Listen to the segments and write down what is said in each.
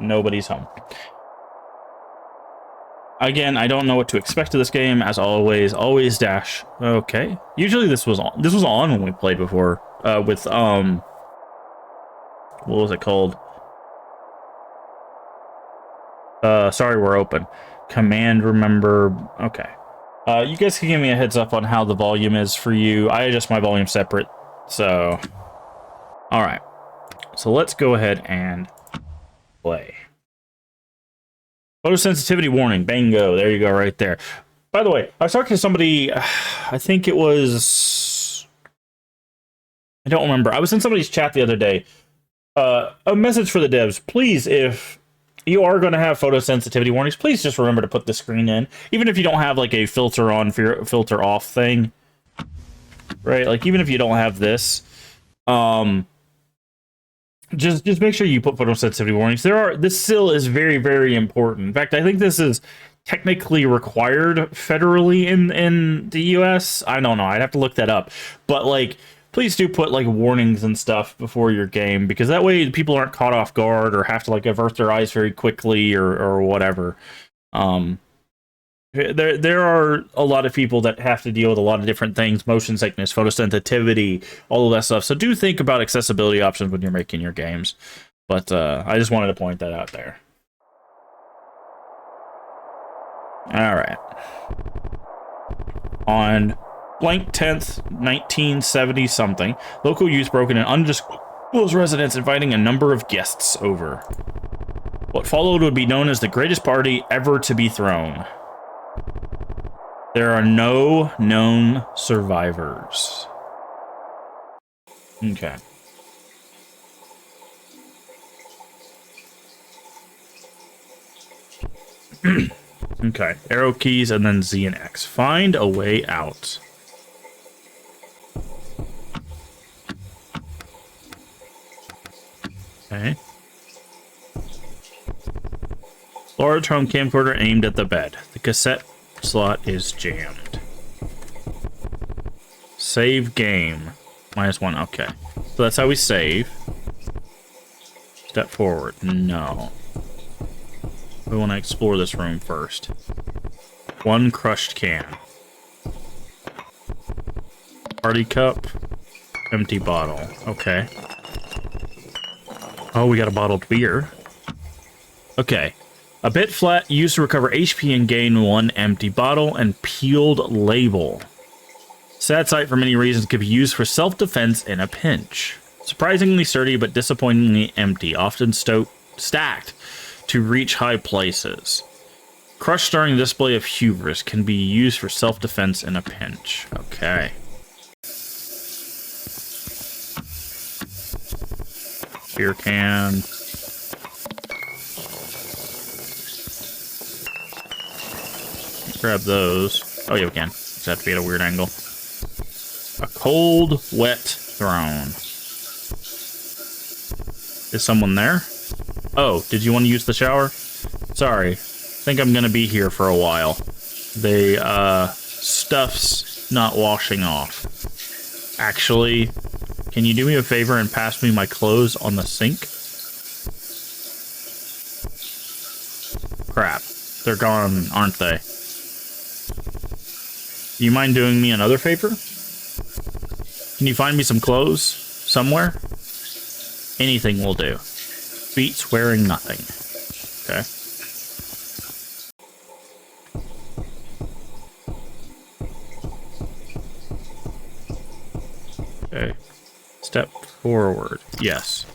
Nobody's home. Again, I don't know what to expect of this game. As always, always dash. Okay. Usually this was on. This was on when we played before. With what was it called? Sorry, we're open. Command remember. Okay. You guys can give me a heads up on how the volume is for you. I adjust my volume separate. So, all right. So let's go ahead and play. Photosensitivity warning. Bango. There you go, right there. By the way, I was talking to somebody. I think it was. I don't remember. I was in somebody's chat the other day. A message for the devs. Please, if you are going to have photosensitivity warnings, please just remember to put the screen in. Even if you don't have like a filter on, filter off thing. Right? Like, even if you don't have this. Just make sure you put photosensitivity warnings. This still is very, very important. In fact, I think this is technically required federally in the US. I don't know. I'd have to look that up. But like, please do put like warnings and stuff before your game, because that way people aren't caught off guard or have to like avert their eyes very quickly or whatever. There are a lot of people that have to deal with a lot of different things, motion sickness, photosensitivity, all of that stuff. So do think about accessibility options when you're making your games. But I just wanted to point that out there. All right. On blank 10th, 1970 something, local youth broke in an undisclosed residence, inviting a number of guests over. What followed would be known as the greatest party ever to be thrown. There are no known survivors. Okay. Okay. Arrow keys and then Z and X. Find a way out. Okay. Large home camcorder aimed at the bed. The cassette slot is jammed. Save game. -1. Okay. So that's how we save. Step forward. No. We want to explore this room first. One crushed can. Party cup. Empty bottle. Okay. Oh, we got a bottled beer. Okay. A bit flat, used to recover HP and gain 1 empty bottle, and peeled label. Sad sight for many reasons, could be used for self-defense in a pinch. Surprisingly sturdy, but disappointingly empty, often stacked to reach high places. Crushed during display of hubris, can be used for self-defense in a pinch. Okay. Beer can. Grab those. Oh, yeah, we can. Just have to be at a weird angle. A cold, wet throne. Is someone there? Oh, did you want to use the shower? Sorry. I think I'm gonna be here for a while. Stuff's not washing off. Actually, can you do me a favor and pass me my clothes on the sink? Crap. They're gone, aren't they? Do you mind doing me another favor? Can you find me some clothes somewhere? Anything will do. Beats wearing nothing. Okay. Okay. Step forward. Yes.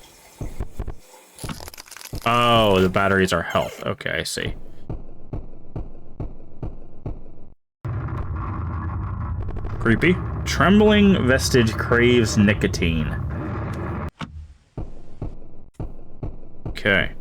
Oh, the batteries are health. Okay, I see. Creepy. Trembling vestige craves nicotine. Okay.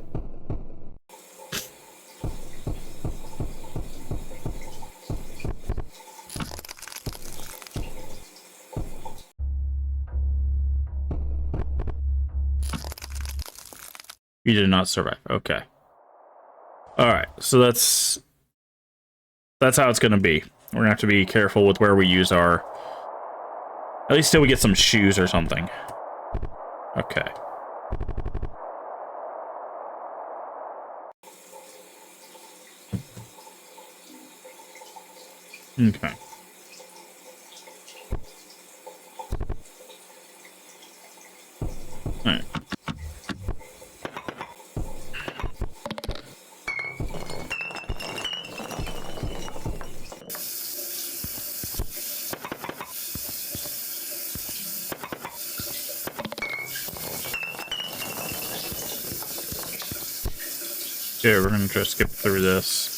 You did not survive. Okay. All right. So that's how it's going to be. We're going to have to be careful with where we use our... At least till we get some shoes or something. Okay. Okay. Alright. Okay, we're gonna try to skip through this.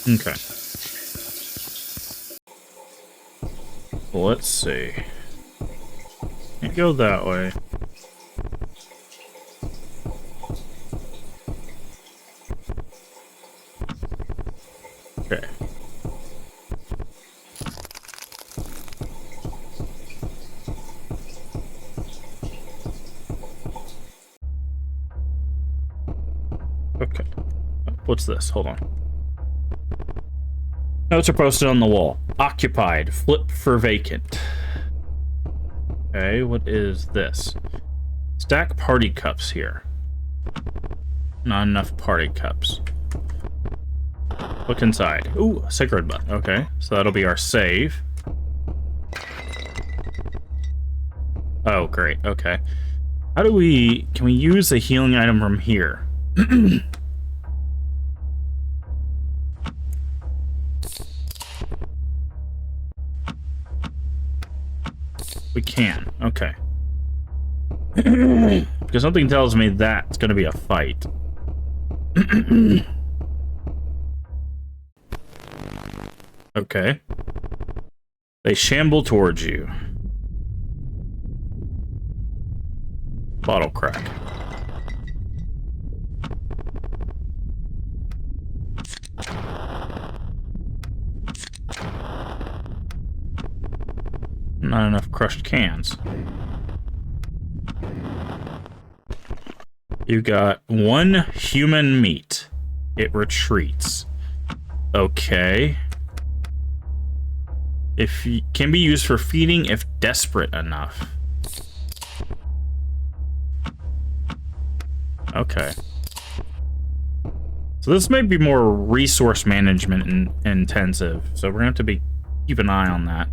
Okay. Well, let's see. Can't go that way. Okay. Okay. What's this? Hold on. Notes are posted on the wall. Occupied. Flip for vacant. Okay, what is this? Stack party cups here. Not enough party cups. Look inside. Ooh, a cigarette butt. Okay, so that'll be our save. Oh, great. Okay. How do we... Can we use a healing item from here? We can. Okay. Because something tells me that's going to be a fight. Okay. They shamble towards you. Bottle crack. Not enough crushed cans. You got one human meat. It retreats. Okay. If you, can be used for feeding if desperate enough. Okay. So this may be more resource management intensive, so we're gonna have to keep an eye on that.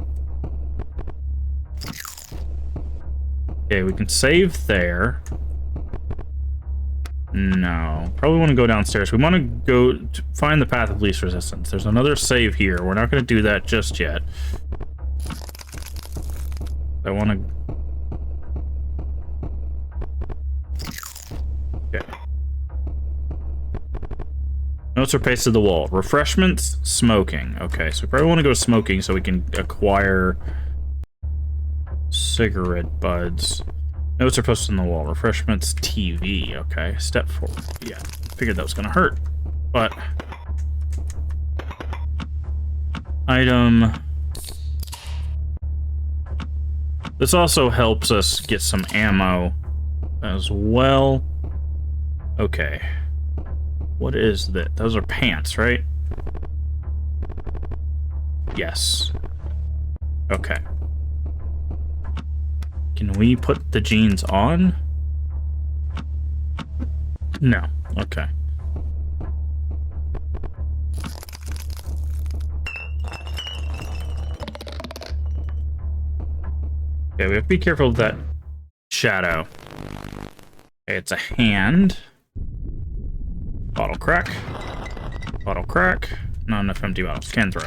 Okay, we can save there. No, probably want to go downstairs. We want to go to find the path of least resistance. There's another save here. We're not going to do that just yet. I want to... Okay. Notes are pasted to the wall. Refreshments, smoking. Okay, so we probably want to go smoking so we can acquire cigarette buds. Notes are posted on the wall. Refreshments, TV. Okay, step forward. Yeah, figured that was gonna hurt. But... Item... This also helps us get some ammo as well. Okay. What is that? Those are pants, right? Yes. Okay. Can we put the jeans on? No. Okay. Okay, we have to be careful of that shadow. Okay, it's a hand. Bottle crack. Bottle crack. Not enough empty bottles. Can throw.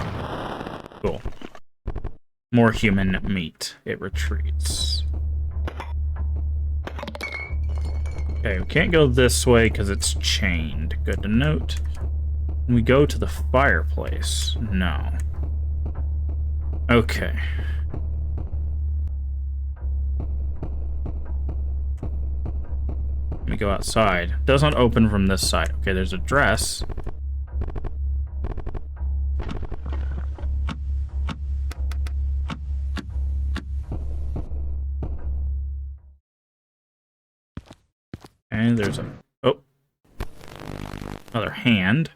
Cool. More human meat. It retreats. Okay, we can't go this way because it's chained. Good to note. Can we go to the fireplace? No. Okay. Let me go outside. Doesn't open from this side. Okay, there's a dress. And there's a... Oh. Another hand.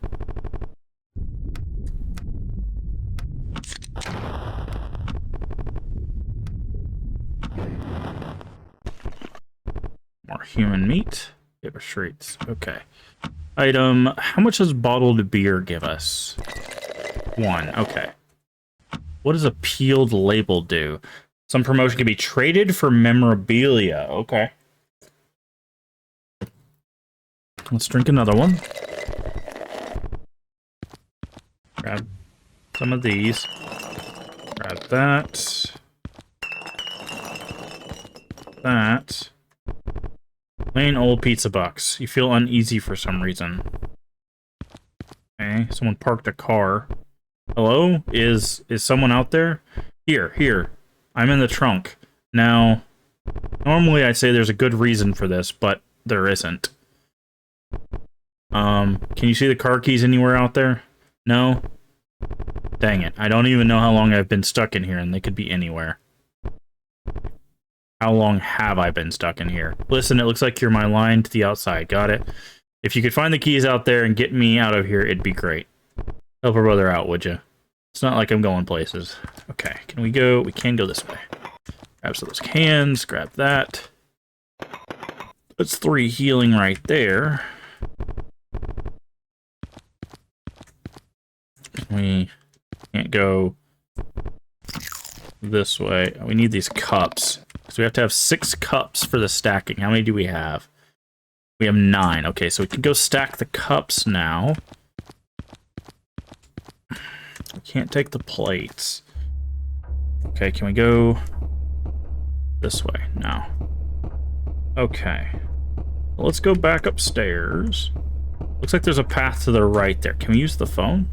human meat. Give us treats. Okay. Item. How much does bottled beer give us? 1. Okay. What does a peeled label do? Some promotion can be traded for memorabilia. Okay. Let's drink another one. Grab some of these. Grab that. That. Plain old pizza box. You feel uneasy for some reason. Okay, someone parked a car. Hello? Is someone out there? Here. I'm in the trunk. Now, normally I'd say there's a good reason for this, but there isn't. Can you see the car keys anywhere out there? No? Dang it. I don't even know how long I've been stuck in here, and they could be anywhere. How long have I been stuck in here? Listen, it looks like you're my line to the outside. Got it? If you could find the keys out there and get me out of here, it'd be great. Help a brother out, would you? It's not like I'm going places. Okay, can we go? We can go this way. Grab some of those cans. Grab that. That's 3 healing right there. We can't go this way. We need these cups. So we have to have 6 cups for the stacking. How many do we have? We have 9. Okay, so we can go stack the cups now. We can't take the plates. Okay, can we go this way? No. Okay. Well, let's go back upstairs. Looks like there's a path to the right there. Can we use the phone?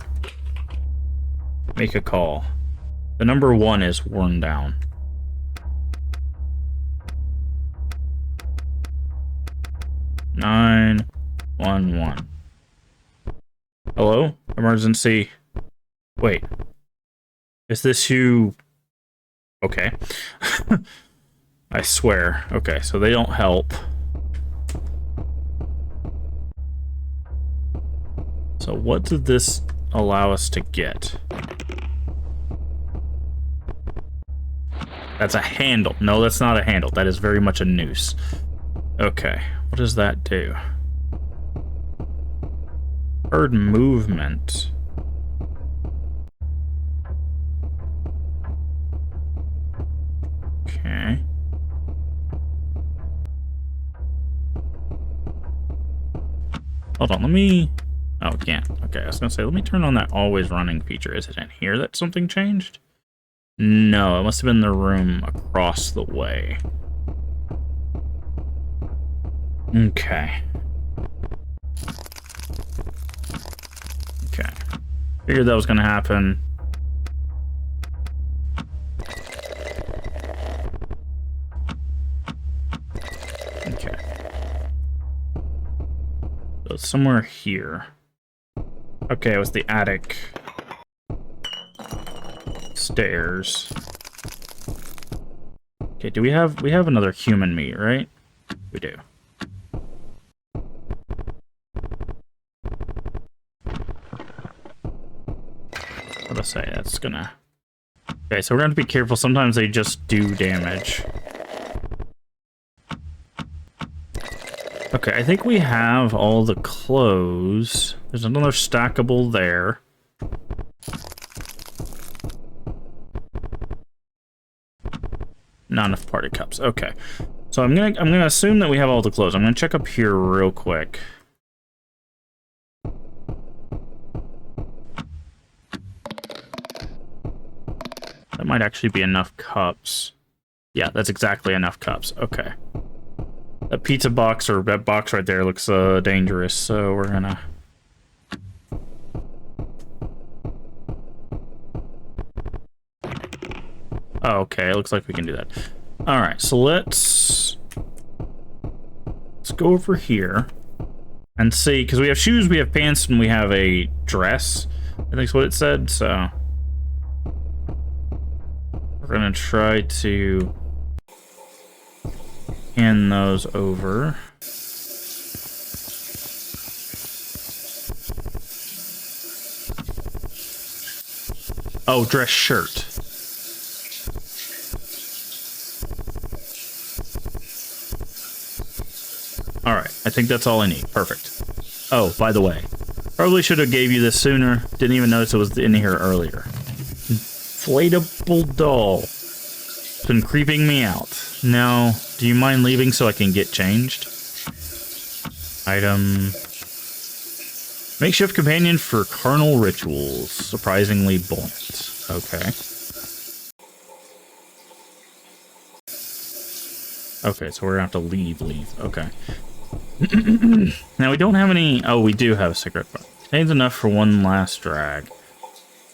Make a call. The number 1 is worn down. Nine 911. Hello? Emergency. Wait. Is this who... Okay. I swear. Okay, so they don't help. So what did this allow us to get? That's a handle. No, that's not a handle. That is very much a noose. Okay, what does that do? Heard movement. Okay. Hold on, let me... Oh, it can't. Okay, I was gonna say, let me turn on that always running feature. Is it in here that something changed? No, it must have been the room across the way. Okay. Okay. Figured that was gonna happen. Okay. So it's somewhere here. Okay, it was the attic. Stairs. Okay, do we have another human meat, right? We do. What do I say? That's gonna... Okay, so we're gonna have to be careful. Sometimes they just do damage. Okay, I think we have all the clothes. There's another stackable there. Not enough party cups. Okay. So I'm gonna assume that we have all the clothes. I'm gonna check up here real quick. That might actually be enough cups. Yeah, that's exactly enough cups. Okay. That pizza box, or that box right there, looks dangerous, so we're gonna... Oh, okay, it looks like we can do that. Alright, so let's go over here and see, because we have shoes, we have pants, and we have a dress. I think is what it said, so... We're gonna try to hand those over. Oh, dress shirt. Alright, I think that's all I need. Perfect. Oh, by the way, probably should have gave you this sooner. Didn't even notice it was in here earlier. Inflatable doll. It's been creeping me out. Now, do you mind leaving so I can get changed? Item. Makeshift companion for carnal rituals. Surprisingly buoyant. Okay. Okay, so we're gonna have to leave. Okay. Now, we don't have any... Oh, we do have a cigarette butt. Contains enough for one last drag.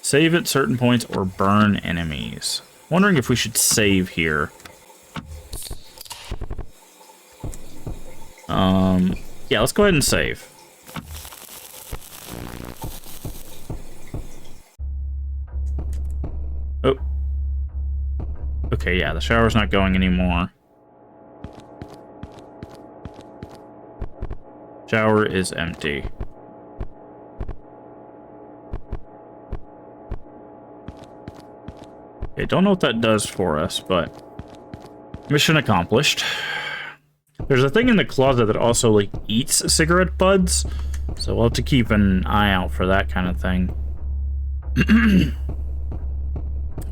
Save at certain points or burn enemies. Wondering if we should save here. Yeah, let's go ahead and save. Oh. Okay, yeah, the shower's not going anymore. Shower is empty. Okay, don't know what that does for us, but mission accomplished. There's a thing in the closet that also, like, eats cigarette butts, so we'll have to keep an eye out for that kind of thing.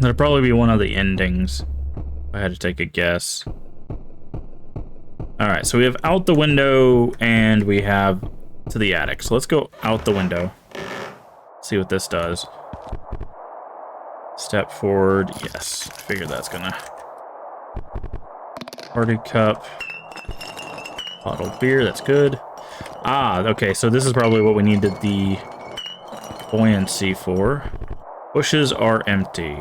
That'll probably be one of the endings, if I had to take a guess. Alright, so we have out the window, and we have to the attic. So let's go out the window. See what this does. Step forward. Yes, I figured that's gonna... Party cup. Bottled beer, that's good. Ah, okay, so this is probably what we needed the buoyancy for. Bushes are empty.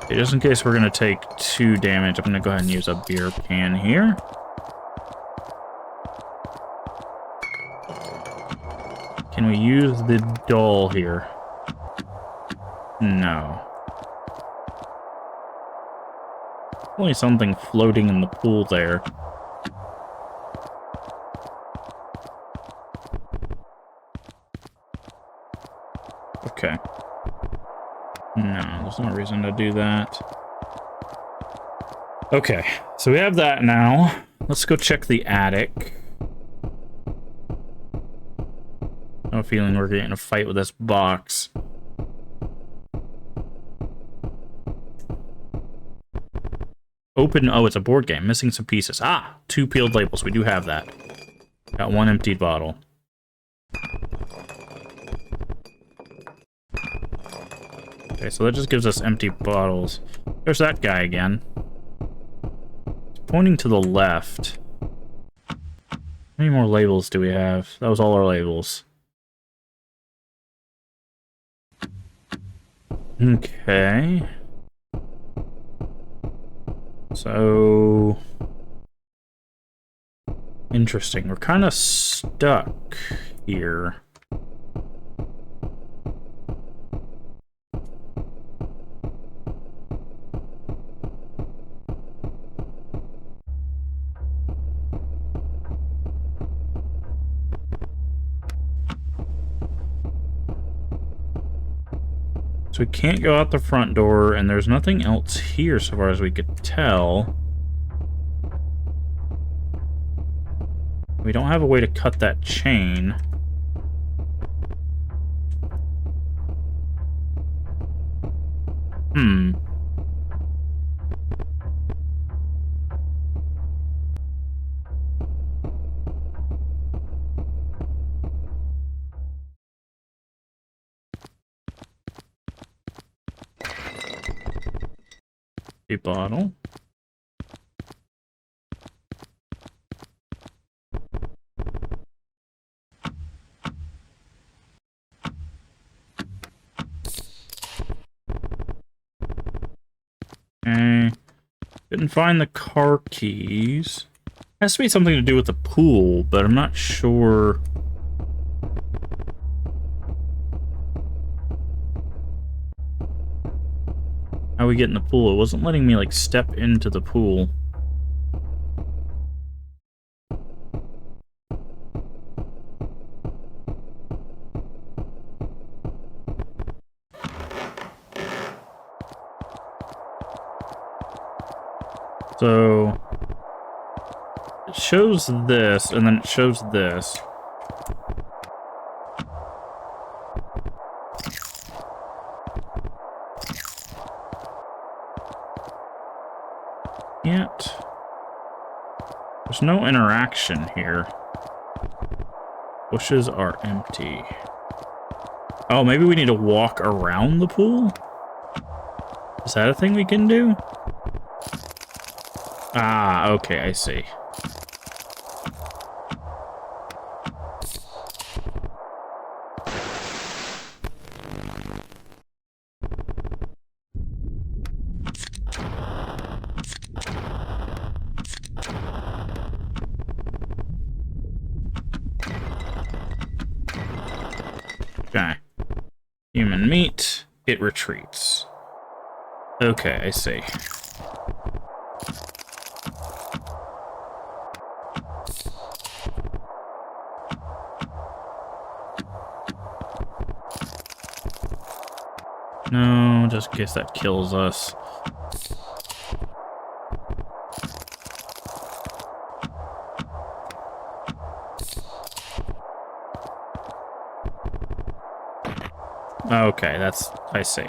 Okay, just in case we're gonna take 2 damage, I'm gonna go ahead and use a beer can here. Can we use the doll here? No. Only something floating in the pool there. Okay. No, there's no reason to do that. Okay, so we have that now. Let's go check the attic. I have a feeling we're getting in a fight with this box. Open, oh, it's a board game. Missing some pieces. Ah, 2 peeled labels. We do have that. Got 1 emptied bottle. Okay, so that just gives us empty bottles. There's that guy again. It's pointing to the left. How many more labels do we have? That was all our labels. Okay. So... Interesting. We're kind of stuck here. So we can't go out the front door, and there's nothing else here so far as we could tell. We don't have a way to cut that chain. A bottle. Okay. Didn't find the car keys. Has to be something to do with the pool, but I'm not sure. How we get in the pool? It wasn't letting me, like, step into the pool. So it shows this, and then it shows this. Yet there's no interaction here. Bushes are empty. Oh, maybe we need to walk around the pool? Is that a thing we can do? Ah, okay, I see. Okay. Human meat. It retreats. Okay, I see. No, just in case that kills us. Okay, that's... I see.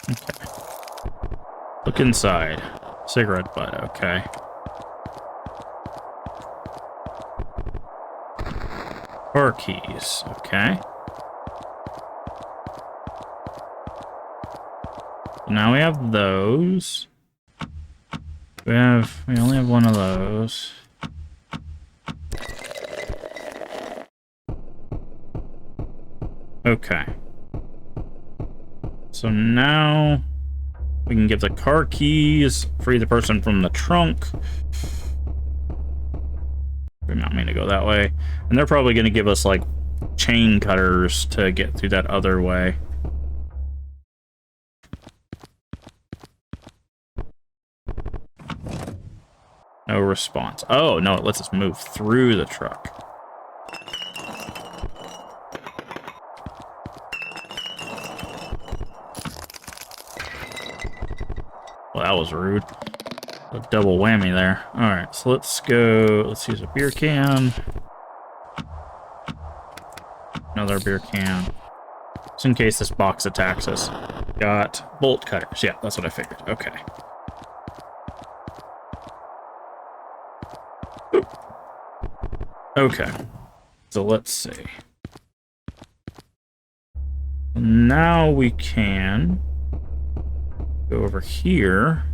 Okay. Look inside. Cigarette butt, okay. Car keys, okay. Now we have those. We only have one of those. Okay. So now we can give the car keys, free the person from the trunk. We not mean to go that way. And they're probably going to give us, like, chain cutters to get through that other way. No response. Oh, no, it lets us move through the truck. Well, that was rude. A double whammy there. Alright, so let's go. Let's use a beer can. Another beer can. Just in case this box attacks us. Got bolt cutters. Yeah, that's what I figured. Okay. Okay. So let's see. Now we can go over here.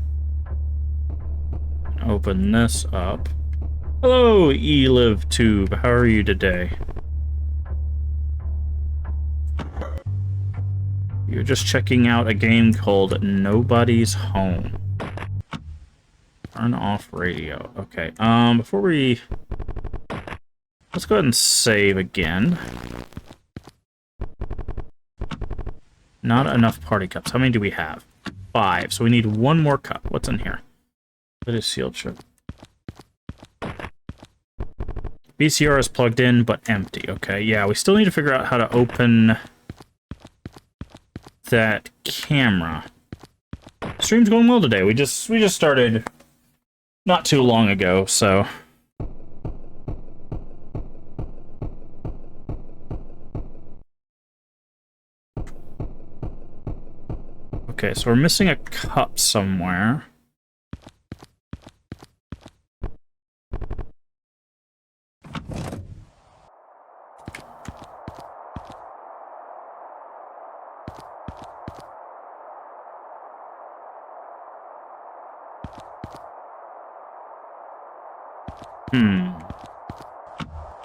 Open this up. Hello, eLiveTube. How are you today? You're just checking out a game called Nobody's Home. Turn off radio. Okay, before we... Let's go ahead and save again. Not enough party cups. How many do we have? 5. So we need one more cup. What's in here? It is sealed shut. VCR is plugged in, but empty. Okay, yeah, we still need to figure out how to open that camera. Stream's going well today. We just started not too long ago, so... Okay, so we're missing a cup somewhere.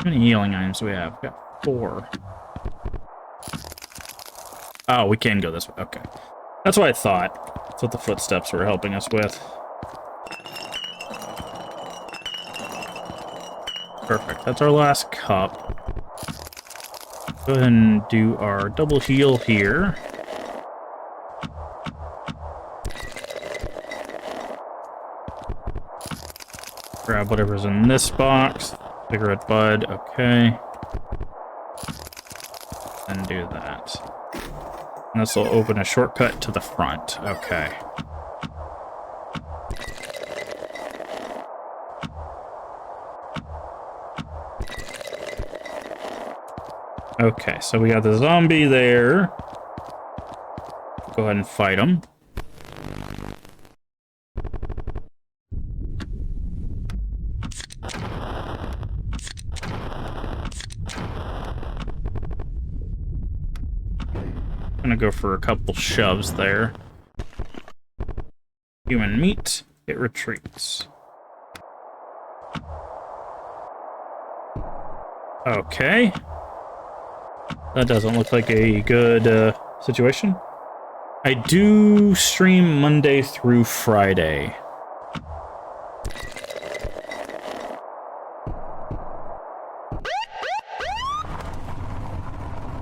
How many healing items do we have? We've got 4. Oh, we can go this way. Okay. That's what I thought. That's what the footsteps were helping us with. Perfect. That's our last cup. Go ahead and do our double heal here. Grab whatever's in this box. Cigarette bud, okay. And do that. And this will open a shortcut to the front. Okay. Okay, so we got the zombie there. Go ahead and fight him. Gonna go for a couple shoves there. Human meat, it retreats. Okay. That doesn't look like a good situation. I do stream Monday through Friday.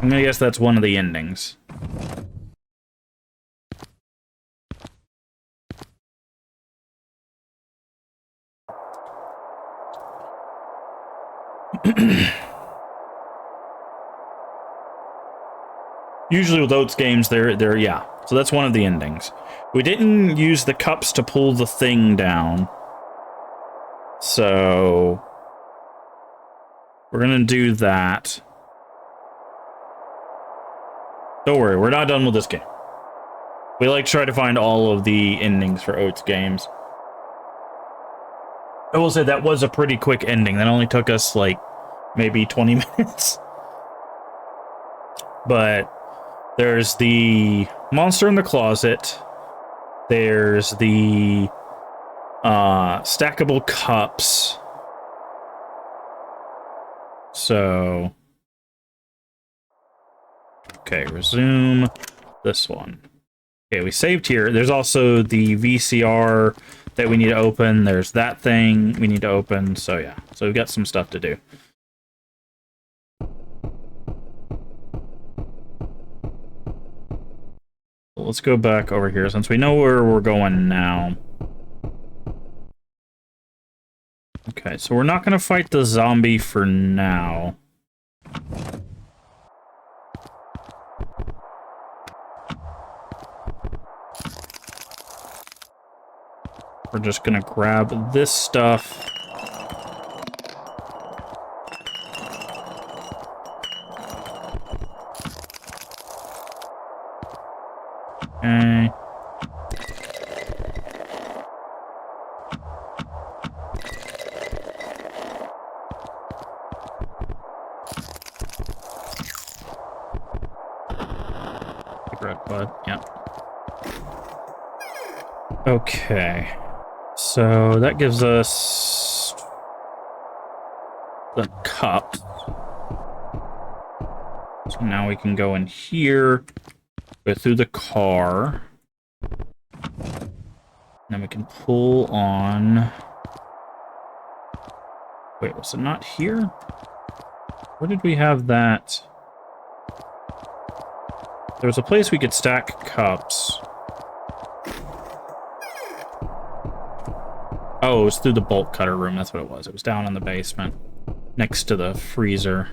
I'm gonna guess that's one of the endings. Usually with Oats games, they're yeah. So that's one of the endings. We didn't use the cups to pull the thing down. So we're gonna do that. Don't worry, we're not done with this game. We like to try to find all of the endings for Oats games. I will say that was a pretty quick ending. That only took us like maybe 20 minutes. But there's the monster in the closet. There's the stackable cups. So, okay, resume this one. Okay, we saved here. There's also the VCR that we need to open. There's that thing we need to open. So yeah, so we've got some stuff to do. Let's go back over here since we know where we're going now. Okay, so we're not going to fight the zombie for now. We're just going to grab this stuff. Okay. Cigarette butt, yeah. Okay. So that gives us the cup. So now we can go in here, go through the car. Then we can pull on... Wait, was it not here? Where did we have that? There was a place we could stack cups. Oh, it was through the bolt cutter room. That's what it was. It was down in the basement, next to the freezer.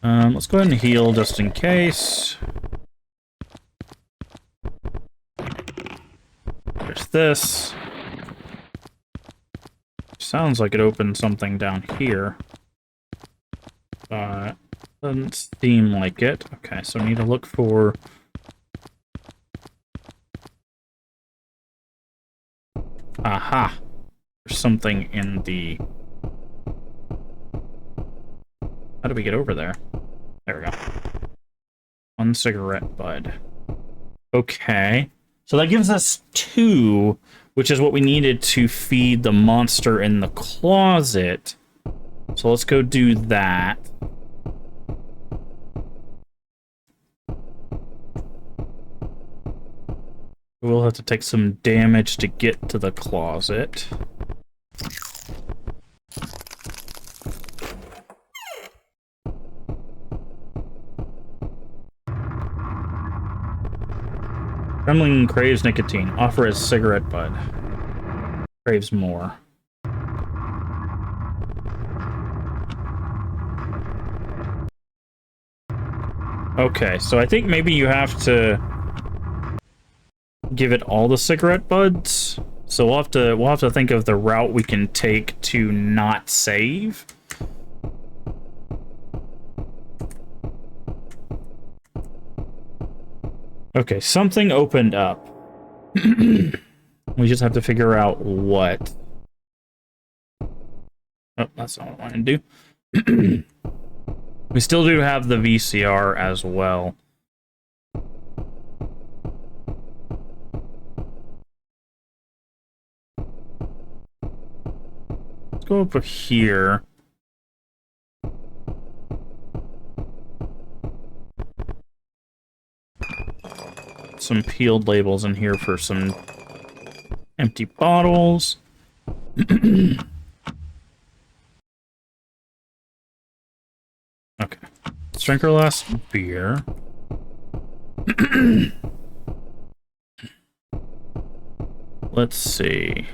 Let's go ahead and heal just in case. There's this. Sounds like it opened something down here. But doesn't seem like it. Okay, so I need to look for... Aha! There's something in the... How do we get over there? There we go. One cigarette bud. Okay. So that gives us 2, which is what we needed to feed the monster in the closet. So let's go do that. We'll have to take some damage to get to the closet. Gremlin craves nicotine. Offer as cigarette bud. Craves more. Okay, so I think maybe you have to give it all the cigarette buds. So we'll have to think of the route we can take to not save. Okay, something opened up. We just have to figure out what. Oh, that's not what I wanted to do. We still do have the VCR as well. Let's go over here. Some peeled labels in here for some empty bottles. Okay. Let's drink our last beer. Let's see.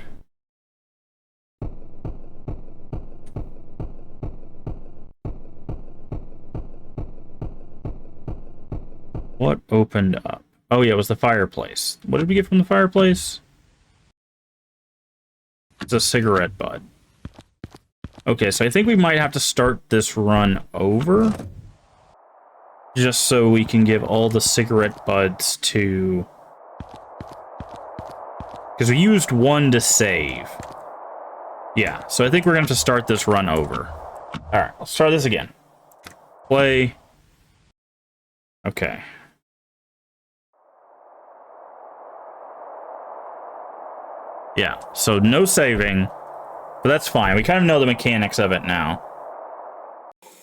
What opened up? Oh yeah, it was the fireplace. What did we get from the fireplace? It's a cigarette butt. Okay, so I think we might have to start this run over. Just so we can give all the cigarette buds to... Because we used one to save. Yeah, so I think we're going to have to start this run over. Alright, let's try this again. Play. Okay. Yeah, so no saving. But that's fine. We kind of know the mechanics of it now.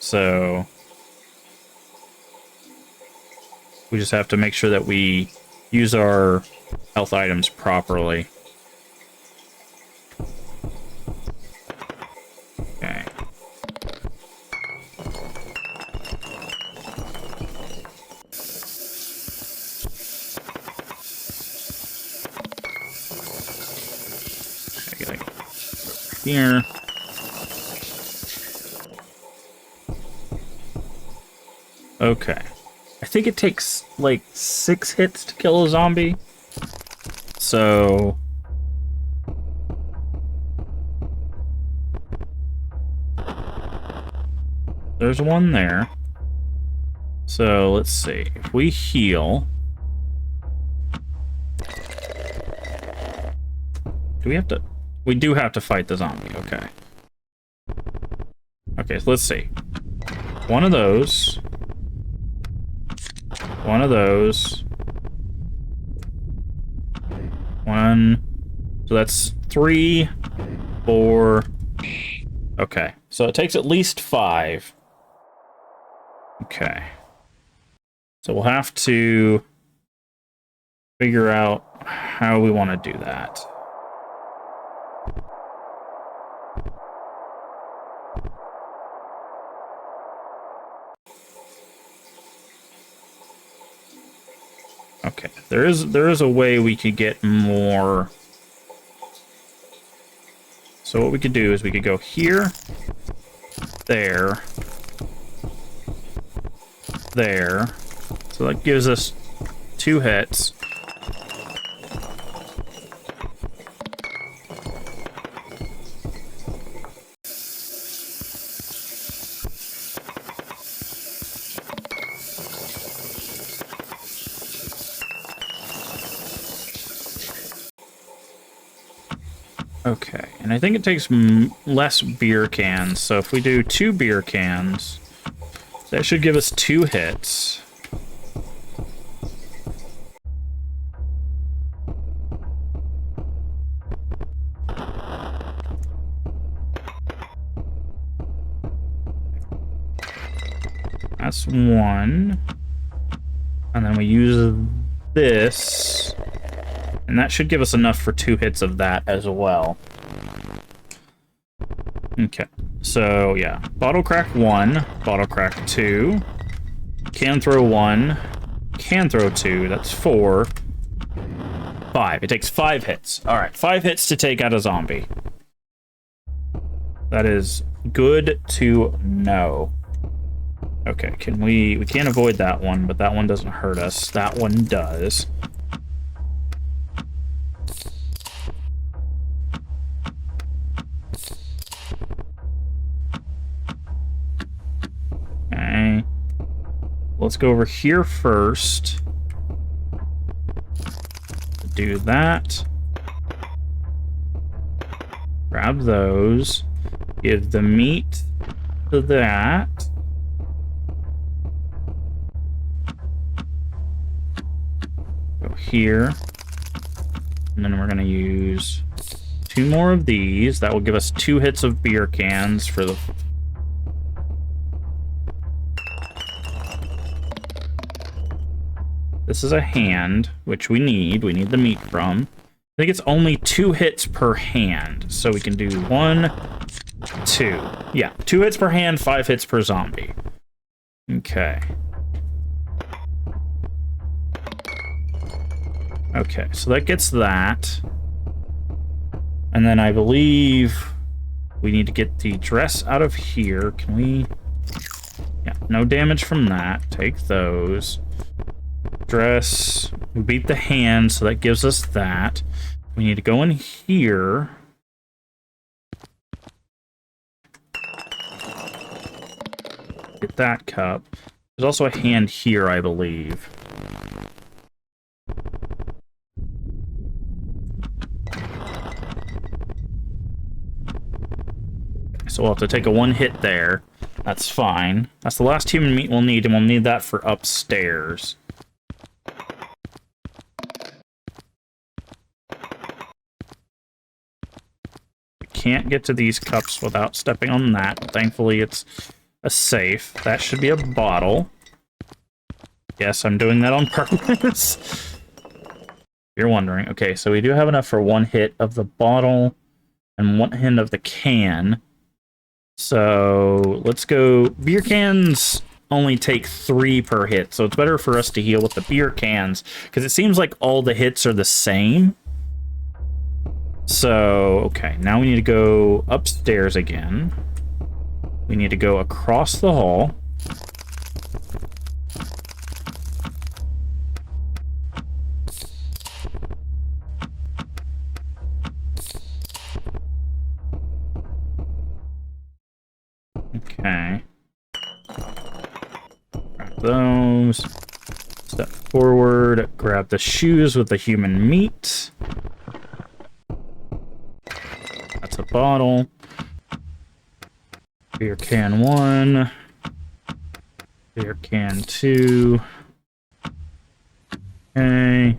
So... we just have to make sure that we use our health items properly. Okay. Okay, like here. Okay. I think it takes, like, 6 hits to kill a zombie. So... there's one there. So, let's see. If we heal... do we have to... we do have to fight the zombie, okay. Okay, so let's see. One of those... one of those. One. So that's 3, 4. Okay. So it takes at least 5. Okay. So we'll have to figure out how we want to do that. Okay, there is a way we could get more. So what we could do is we could go here, there, there. So that gives us 2 hits. Okay, and I think it takes less beer cans, so if we do 2 beer cans, that should give us 2 hits. That's 1. And then we use this. And that should give us enough for 2 hits of that as well. Okay, so yeah, bottle crack 1, bottle crack 2, can throw 1, can throw 2, that's 4, 5. It takes 5 hits. All right, 5 hits to take out a zombie. That is good to know. Okay, we can't avoid that one, but that one doesn't hurt us. That one does. Okay. Let's go over here first. Do that. Grab those. Give the meat to that. Go here. And then we're going to use 2 more of these. That will give us 2 hits of beer cans for the... This is a hand, which we need. We need the meat from. I think it's only 2 hits per hand. So we can do 1, 2. Yeah, 2 hits per hand, 5 hits per zombie. Okay. Okay, so that gets that. And then I believe we need to get the dress out of here. Can we... Yeah, no damage from that. Take those. Dress. We beat the hand, so that gives us that. We need to go in here. Get that cup. There's also a hand here, I believe. So we'll have to take a 1 hit there. That's fine. That's the last human meat we'll need, and we'll need that for upstairs. We can't get to these cups without stepping on that. Thankfully, it's a safe. That should be a bottle. Yes, I'm doing that on purpose. You're wondering. Okay, so we do have enough for 1 hit of the bottle and 1 hit of the can. So let's go. Beer cans only take 3 per hit, so it's better for us to heal with the beer cans because it seems like all the hits are the same. So, okay, now we need to go upstairs again. We need to go across the hall. Okay. Grab those. Step forward. Grab the shoes with the human meat. That's a bottle. Beer can 1. Beer can 2. Okay.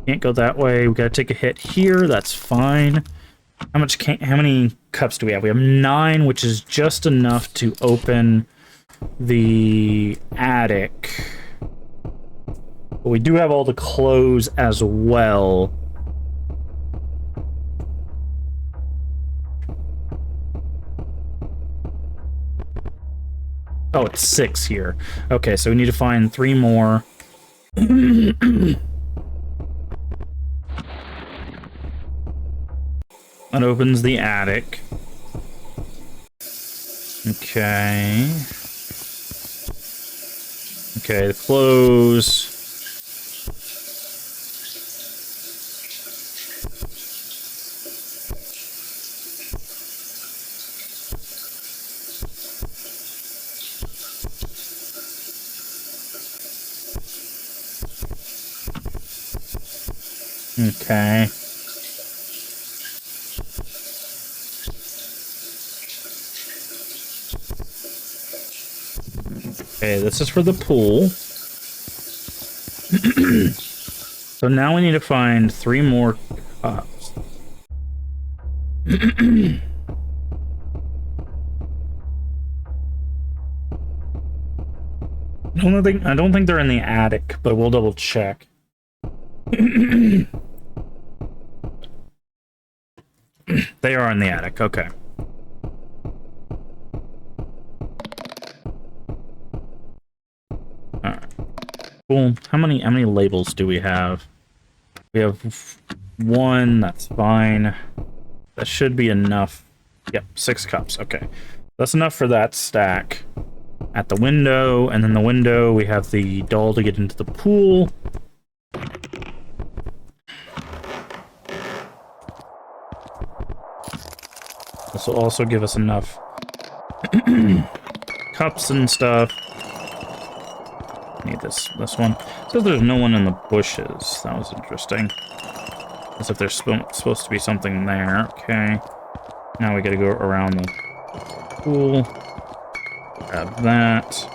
Can't go that way. We gotta take a hit here. That's fine. How many cups do we have? We have 9, which is just enough to open the attic. But we do have all the clothes as well. Oh, it's 6 here. Okay, so we need to find 3 more. That opens the attic. Okay. Okay, the clothes. Okay. Okay, this is for the pool. So now we need to find 3 more cups. I don't think they're in the attic, but we'll double check. They are in the attic, okay. Cool. How many labels do we have? We have 1, that's fine. That should be enough. Yep, 6 cups. Okay. That's enough for that stack. At the window, and then the window, we have the doll to get into the pool. This will also give us enough cups and stuff. Need this one. So there's no one in the bushes. That was interesting. As if there's supposed to be something there. Okay. Now we gotta go around the pool. Grab that.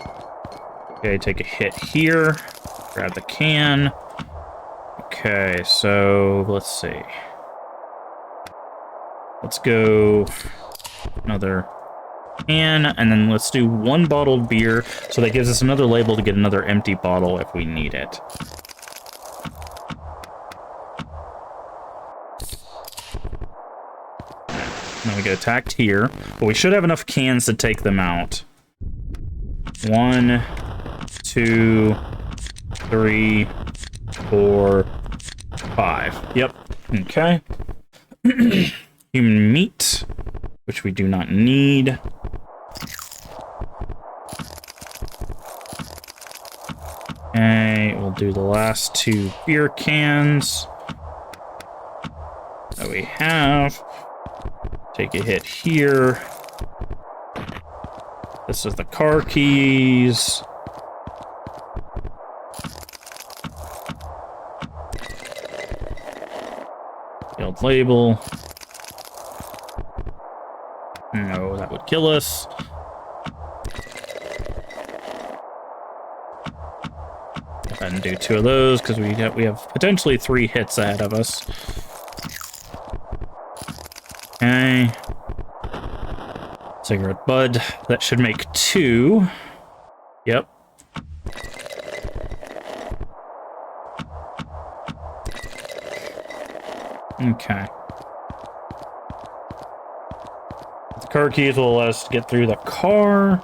Okay, take a hit here. Grab the can. Okay, so let's see. Let's go another can, and then let's do 1 bottled beer, so that gives us another label to get another empty bottle if we need it. Now we get attacked here, but we should have enough cans to take them out. 1, 2, 3, 4, 5. Yep. Okay. Human meat, which we do not need. Okay, we'll do the last 2 beer cans that we have. Take a hit here. This is the car keys. Field label. No, that would kill us. Go ahead and do 2 of those because we have potentially 3 hits ahead of us. Okay. Cigarette bud. That should make 2. Yep. Okay. The car keys will let us get through the car.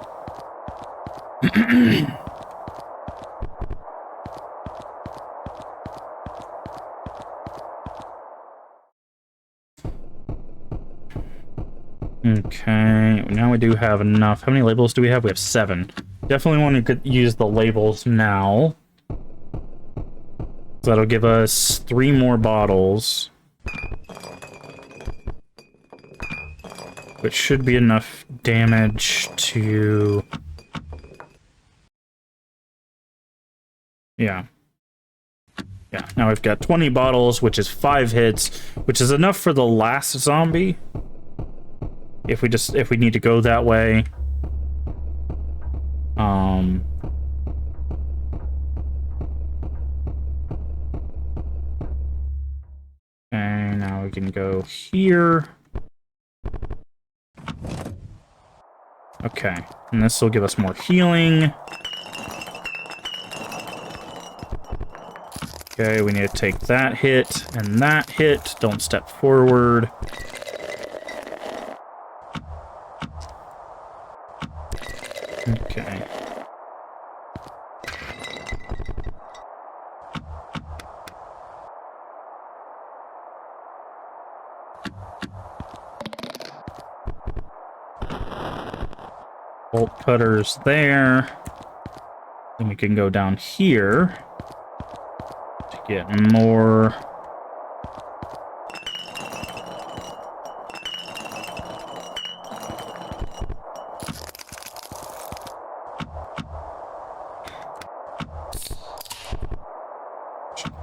Okay, now we do have enough. How many labels do we have? We have 7. Definitely want to use the labels now. So that'll give us 3 more bottles. Which should be enough damage to... Yeah. Yeah, now we've got 20 bottles, which is 5 hits, which is enough for the last zombie. If we need to go that way. Okay, now we can go here. Okay, and this will give us more healing. Okay, we need to take that hit and that hit. Don't step forward. Okay. Bolt cutters there. Then we can go down here to get more.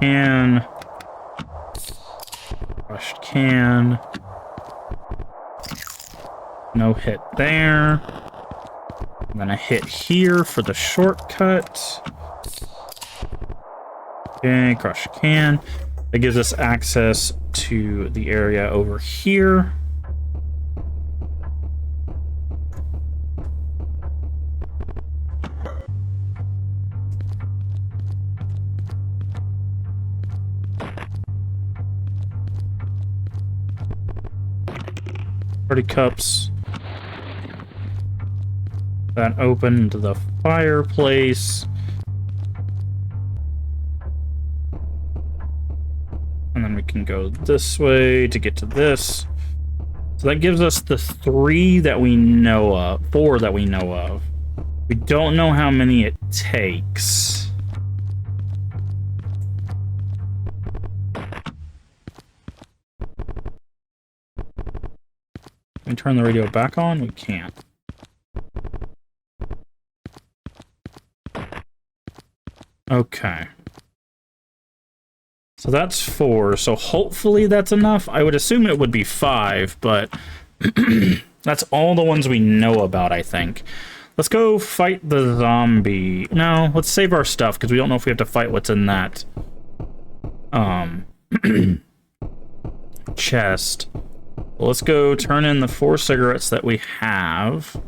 Can. Crushed can. No hit there. I'm gonna hit here for the shortcut. Okay, crush can. That gives us access to the area over here. Party cups. That opened the fireplace. can go this way to get to this. So that gives us the 3 that we know of, 4 that we know of. We don't know how many it takes. Can we turn the radio back on? We can't. Okay. So that's 4, so hopefully that's enough. I would assume it would be 5, but that's all the ones we know about, I think. Let's go fight the zombie. No, let's save our stuff, because we don't know if we have to fight what's in that chest. Well, let's go turn in the 4 cigarettes that we have.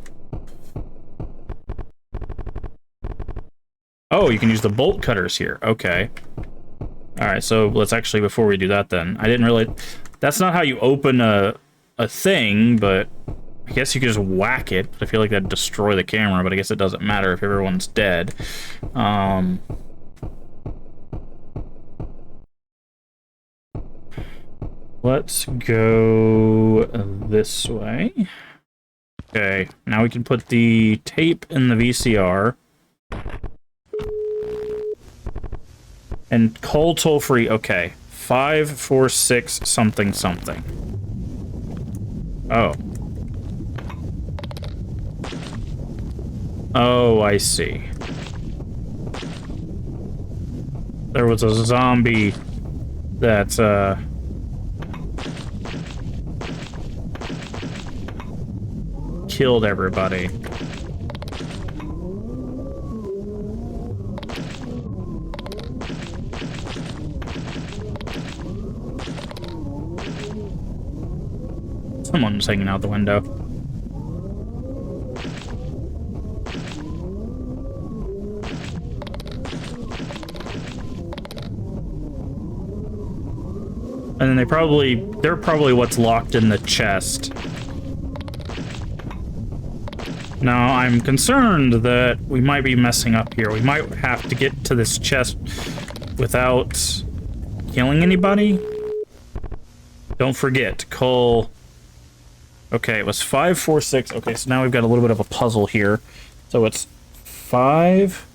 Oh, you can use the bolt cutters here. Okay. Alright, so let's actually, before we do that then, I didn't really... That's not how you open a thing, but I guess you could just whack it. I feel like that'd destroy the camera, but I guess it doesn't matter if everyone's dead. Let's go this way. Okay, now we can put the tape in the VCR. And call toll free. Okay. 546 something something. Oh. Oh, I see. There was a zombie that, killed everybody. Someone's hanging out the window. And then they're probably what's locked in the chest. Now, I'm concerned that we might be messing up here. We might have to get to this chest without killing anybody. Don't forget, call... Okay, it was 546. Okay, so now we've got a little bit of a puzzle here. So it's 5,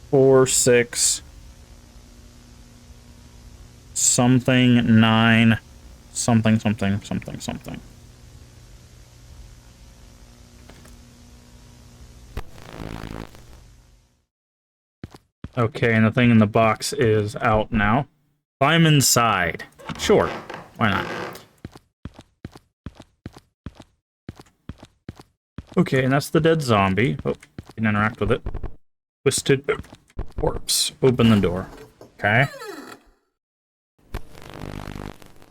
4, 6, something, 9, something, something, something, something. Okay, and the thing in the box is out now. Climb inside. Sure, why not? Okay, and that's the dead zombie. Oh, can interact with it. Twisted corpse. Open the door. Okay.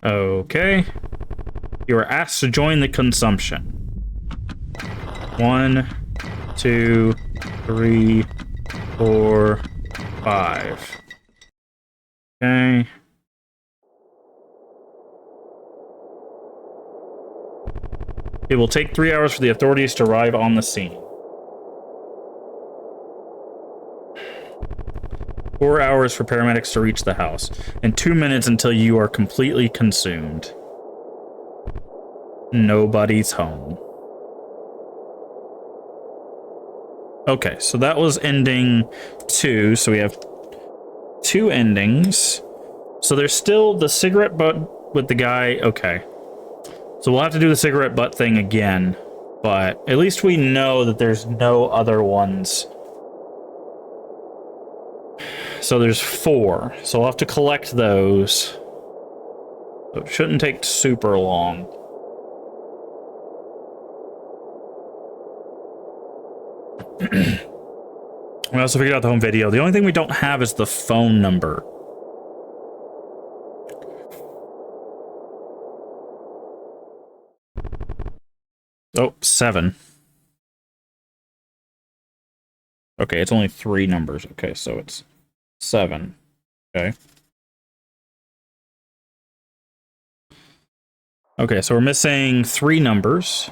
Okay. You are asked to join the consumption. 1, 2, 3, 4, 5. Okay. It will take 3 hours for the authorities to arrive on the scene. 4 hours for paramedics to reach the house, and 2 minutes until you are completely consumed. Nobody's home. Okay, so that was ending 2, so we have 2 endings. So there's still the cigarette butt with the guy. Okay. So we'll have to do the cigarette butt thing again, but at least we know that there's no other ones. So there's 4, so we'll have to collect those. So it shouldn't take super long. We also figured out the home video. The only thing we don't have is the phone number. Oh, 7. Okay, it's only 3 numbers. Okay, so it's 7. Okay. Okay, so we're missing 3 numbers.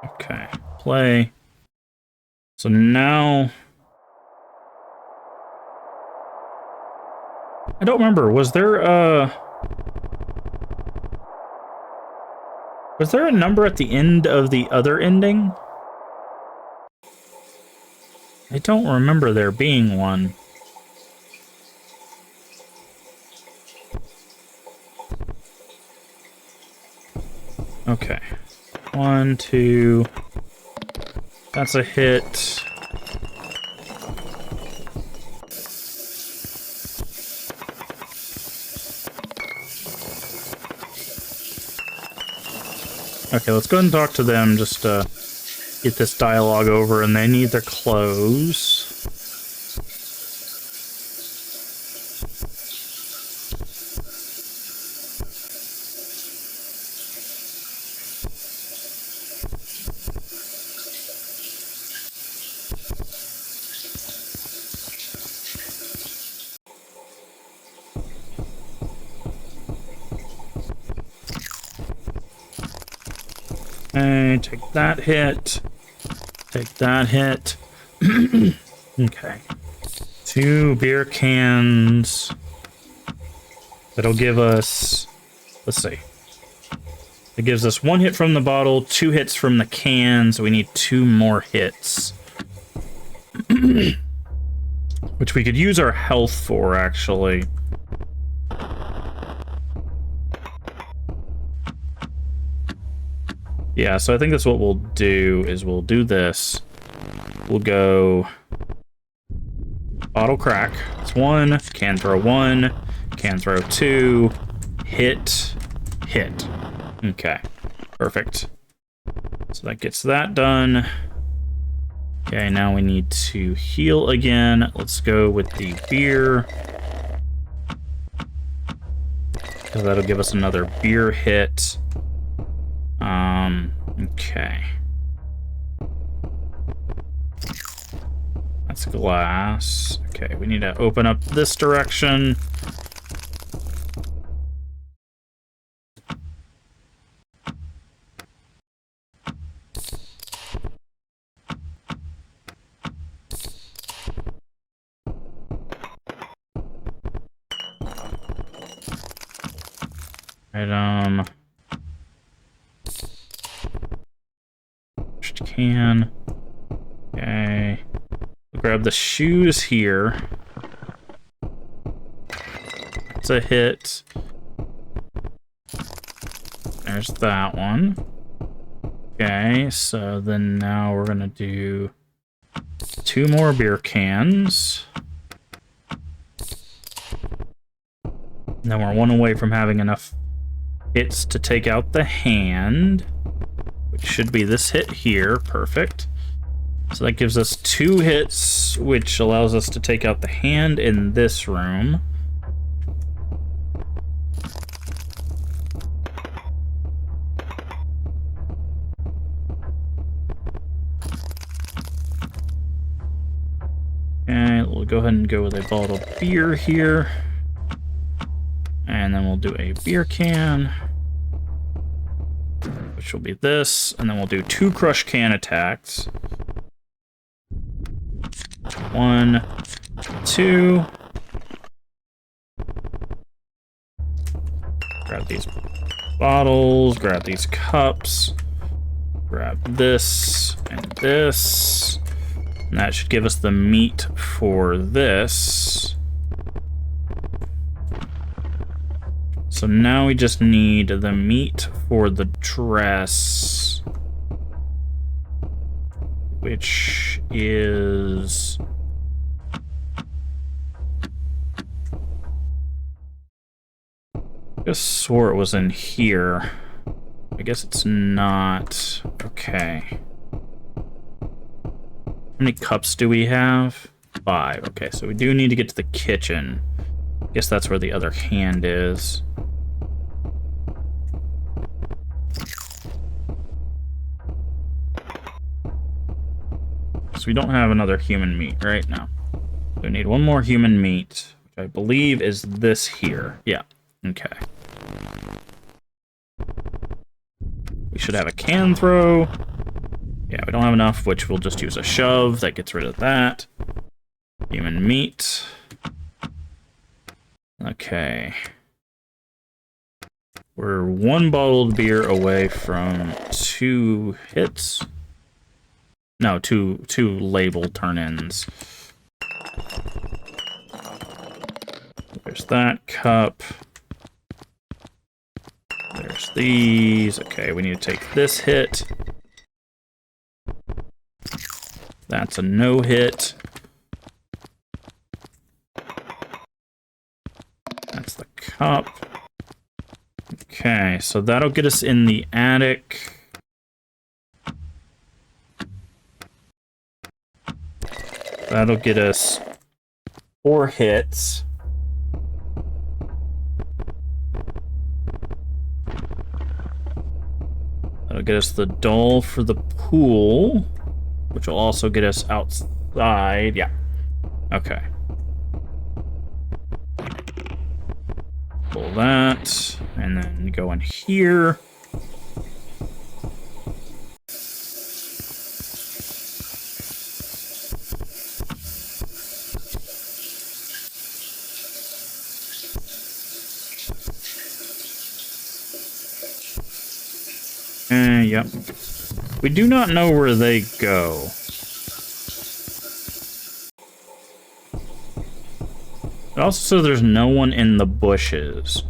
Okay, play. So now... I don't remember. Was there a number at the end of the other ending? I don't remember there being one. Okay. 1, 2. That's a hit. Okay, let's go ahead and talk to them just to get this dialogue over, and they need their clothes. Okay, take that hit. Take that hit. Okay. 2 beer cans. That'll give us... Let's see. It gives us 1 hit from the bottle, 2 hits from the cans. We need 2 more hits. Which we could use our health for, actually. Yeah, so I think that's what we'll do, is we'll do this. We'll go... Bottle crack. It's 1. Can throw 1. Can throw 2. Hit. Hit. Okay. Perfect. So that gets that done. Okay, now we need to heal again. Let's go with the beer. So that'll give us another beer hit. Okay. That's glass. Okay, we need to open up this direction. Item. Can. Okay. We'll grab the shoes here. That's a hit. There's that one. Okay, so then now we're gonna do 2 more beer cans. And then we're 1 away from having enough hits to take out the hand. Which should be this hit here. Perfect. So that gives us 2 hits, which allows us to take out the hand in this room. Okay, we'll go ahead and go with a bottle of beer here. And then we'll do a beer can. Which will be this, and then we'll do 2 crush can attacks. 1, 2. Grab these bottles, grab these cups, grab this and this. And that should give us the meat for this. So now we just need the meat for the dress, which is... I just swore it was in here. I guess it's not. Okay. How many cups do we have? 5. Okay, so we do need to get to the kitchen. I guess that's where the other hand is. So we don't have another human meat right now. We need 1 more human meat, which I believe is this here. Yeah, okay. We should have a can throw. Yeah, we don't have enough, which we'll just use a shove. That gets rid of that. Human meat. Okay. We're one bottled beer away from 2 hits. No, two label turn-ins. There's that cup. There's these. Okay, we need to take this hit. That's a no hit. That's the cup. Okay, so that'll get us in the attic. That'll get us 4 hits. That'll get us the doll for the pool, which will also get us outside. Yeah. Okay. Pull that, and then go in here. Yep. We do not know where they go. It also says there's no one in the bushes.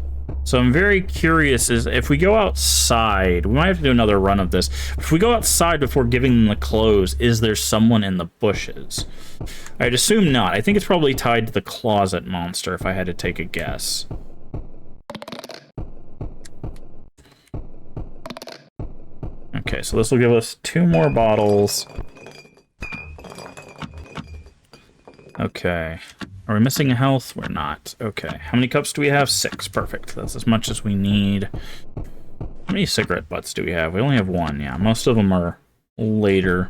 So I'm very curious is if we go outside, we might have to do another run of this. If we go outside before giving them the clothes, is there someone in the bushes? I'd assume not. I think it's probably tied to the closet monster if I had to take a guess. Okay, so this will give us 2 more bottles. Okay. Are we missing a health? We're not. Okay. How many cups do we have? 6. Perfect. That's as much as we need. How many cigarette butts do we have? We only have 1. Yeah, most of them are later.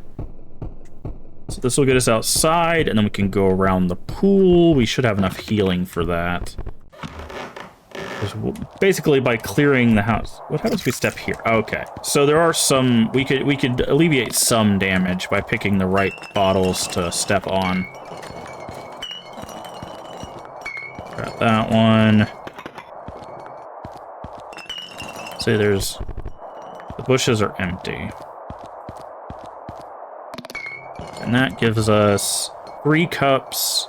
So this will get us outside, and then we can go around the pool. We should have enough healing for that. Basically, by clearing the house. What happens if we step here? Okay. So there are some... We could alleviate some damage by picking the right bottles to step on. Grab that one. See, there's... The bushes are empty. And that gives us 3 cups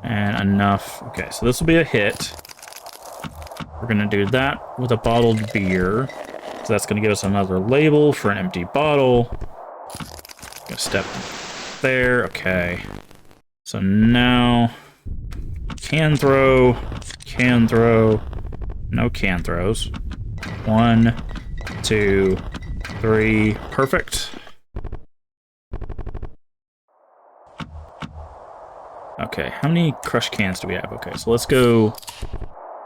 and enough. Okay, so this will be a hit. We're gonna do that with a bottled beer. So that's gonna give us another label for an empty bottle. Gonna step there, okay. So now, can throw, no can throws. 1, 2, 3, perfect. Okay, how many crushed cans do we have? Okay, so let's go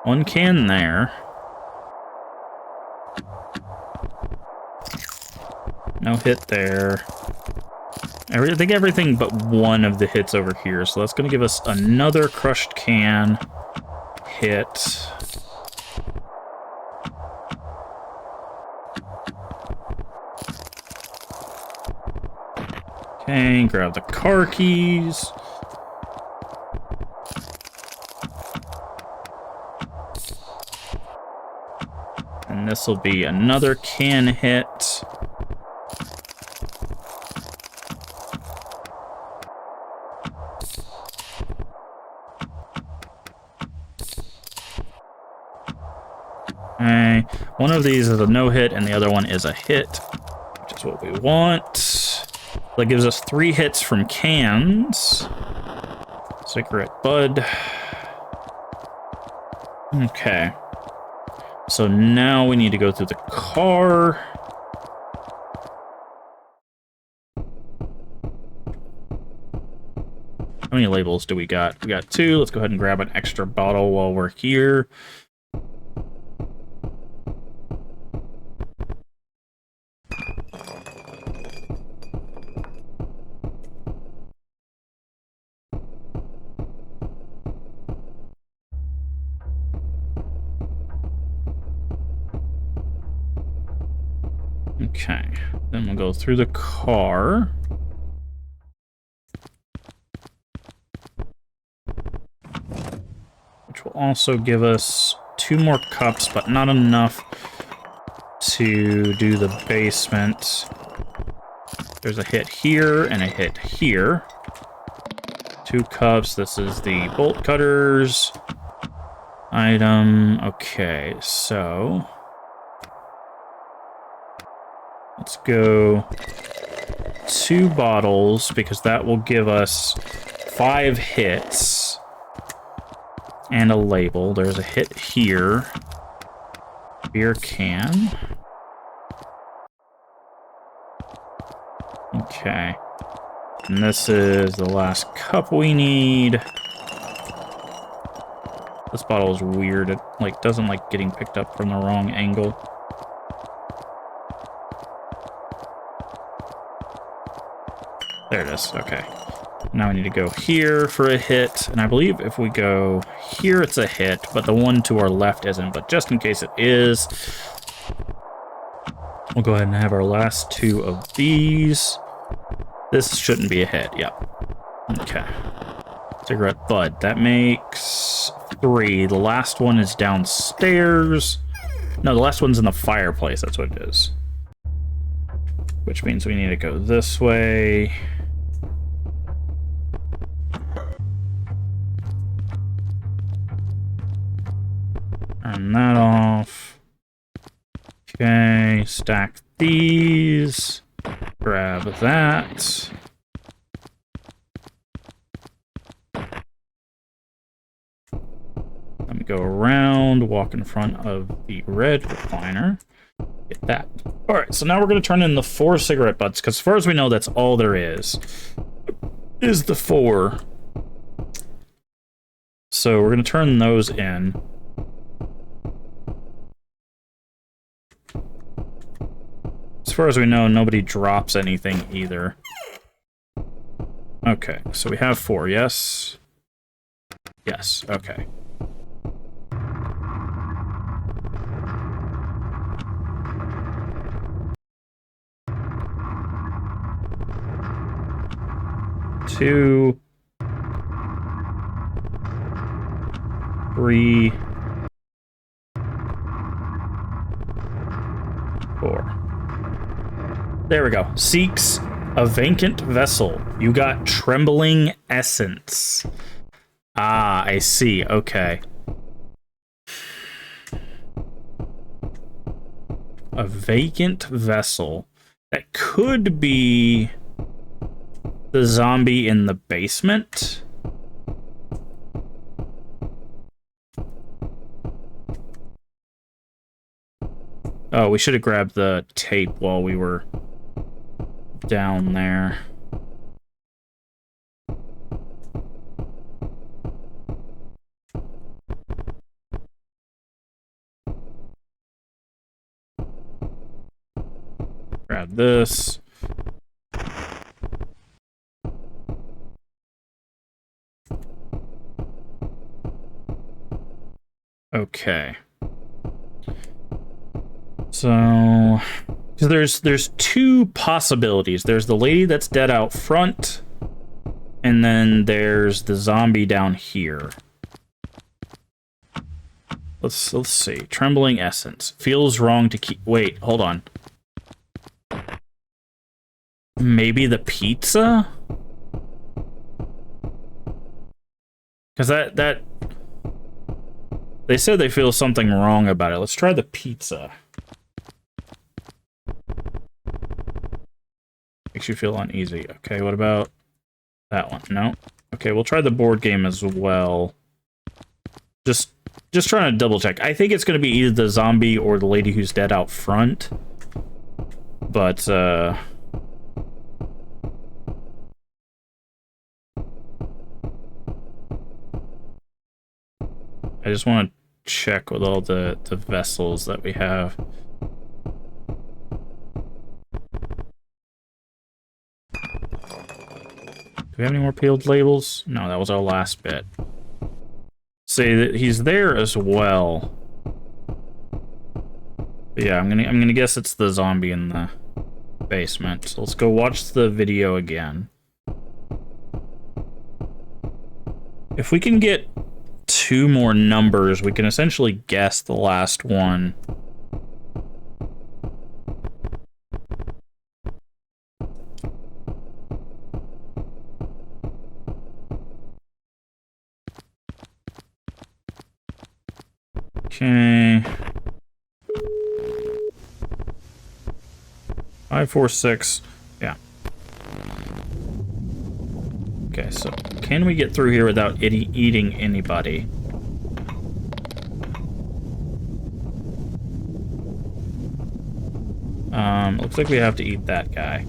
1 can there. No hit there. I think everything but 1 of the hits over here, so that's going to give us another crushed can hit. Okay, grab the car keys. And this will be another can hit. Okay, one of these is a no hit and the other one is a hit, which is what we want. That gives us 3 hits from cans. Cigarette bud. Okay. So now we need to go through the car. How many labels do we got? We got 2. Let's go ahead and grab an extra bottle while we're here. Okay, then we'll go through the car. Which will also give us 2 more cups, but not enough to do the basement. There's a hit here and a hit here. 2 cups. This is the bolt cutters item. Okay, so let's go 2 bottles because that will give us 5 hits and a label. There's a hit here. Beer can. Okay. And this is the last cup we need. This bottle is weird. It like doesn't like getting picked up from the wrong angle. There it is. Okay. Now we need to go here for a hit. And I believe if we go here, it's a hit, but the one to our left isn't. But just in case it is, we'll go ahead and have our last 2 of these. This shouldn't be a hit. Yep. Okay. Cigarette bud. That makes 3. The last one is downstairs. No, the last one's in the fireplace. That's what it is. Which means we need to go this way. Turn that off. Okay, stack these. Grab that. Let me go around, walk in front of the red refiner. Get that. Alright, so now we're going to turn in the 4 cigarette butts, because as far as we know, that's all there is the 4. So we're going to turn those in. As far as we know, nobody drops anything either. Okay, so we have 4, yes? Yes, okay. Two, 3, 4. There we go. Seeks a vacant vessel. You got trembling essence. Ah, I see. Okay. A vacant vessel. That could be the zombie in the basement. Oh, we should have grabbed the tape while we were down there. Grab this. Okay. So, there's 2 possibilities. There's the lady that's dead out front, and then there's the zombie down here. Let's see. Trembling essence. Feels wrong to keep... Wait, hold on. Maybe the pizza? Because that... They said they feel something wrong about it. Let's try the pizza. Makes you feel uneasy. Okay, what about that one? No? Okay, we'll try the board game as well. Just trying to double check. I think it's going to be either the zombie or the lady who's dead out front. But, I just want to check with all the vessels that we have. Do we have any more peeled labels? No, that was our last bit. Say that he's there as well. But yeah, I'm gonna guess it's the zombie in the basement. So let's go watch the video again. If we can get 2 more numbers, we can essentially guess the last one. Okay. 5, 4, 6. Yeah. Okay, so can we get through here without eating anybody? Looks like we have to eat that guy.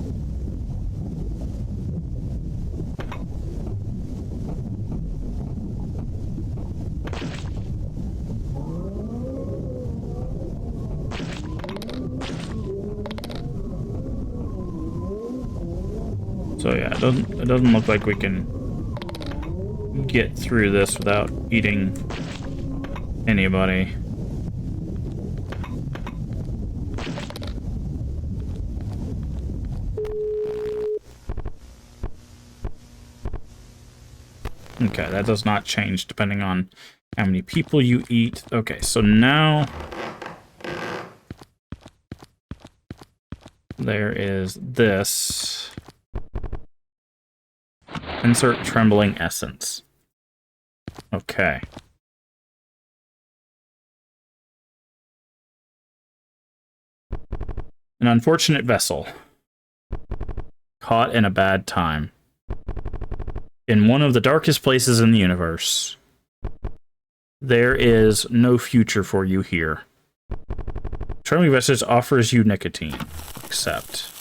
So yeah, it doesn't look like we can get through this without eating anybody. Okay, that does not change depending on how many people you eat. Okay, so now there is this. Insert trembling essence. Okay. An unfortunate vessel. Caught in a bad time. In one of the darkest places in the universe. There is no future for you here. Trembling Vestige offers you nicotine. Accept.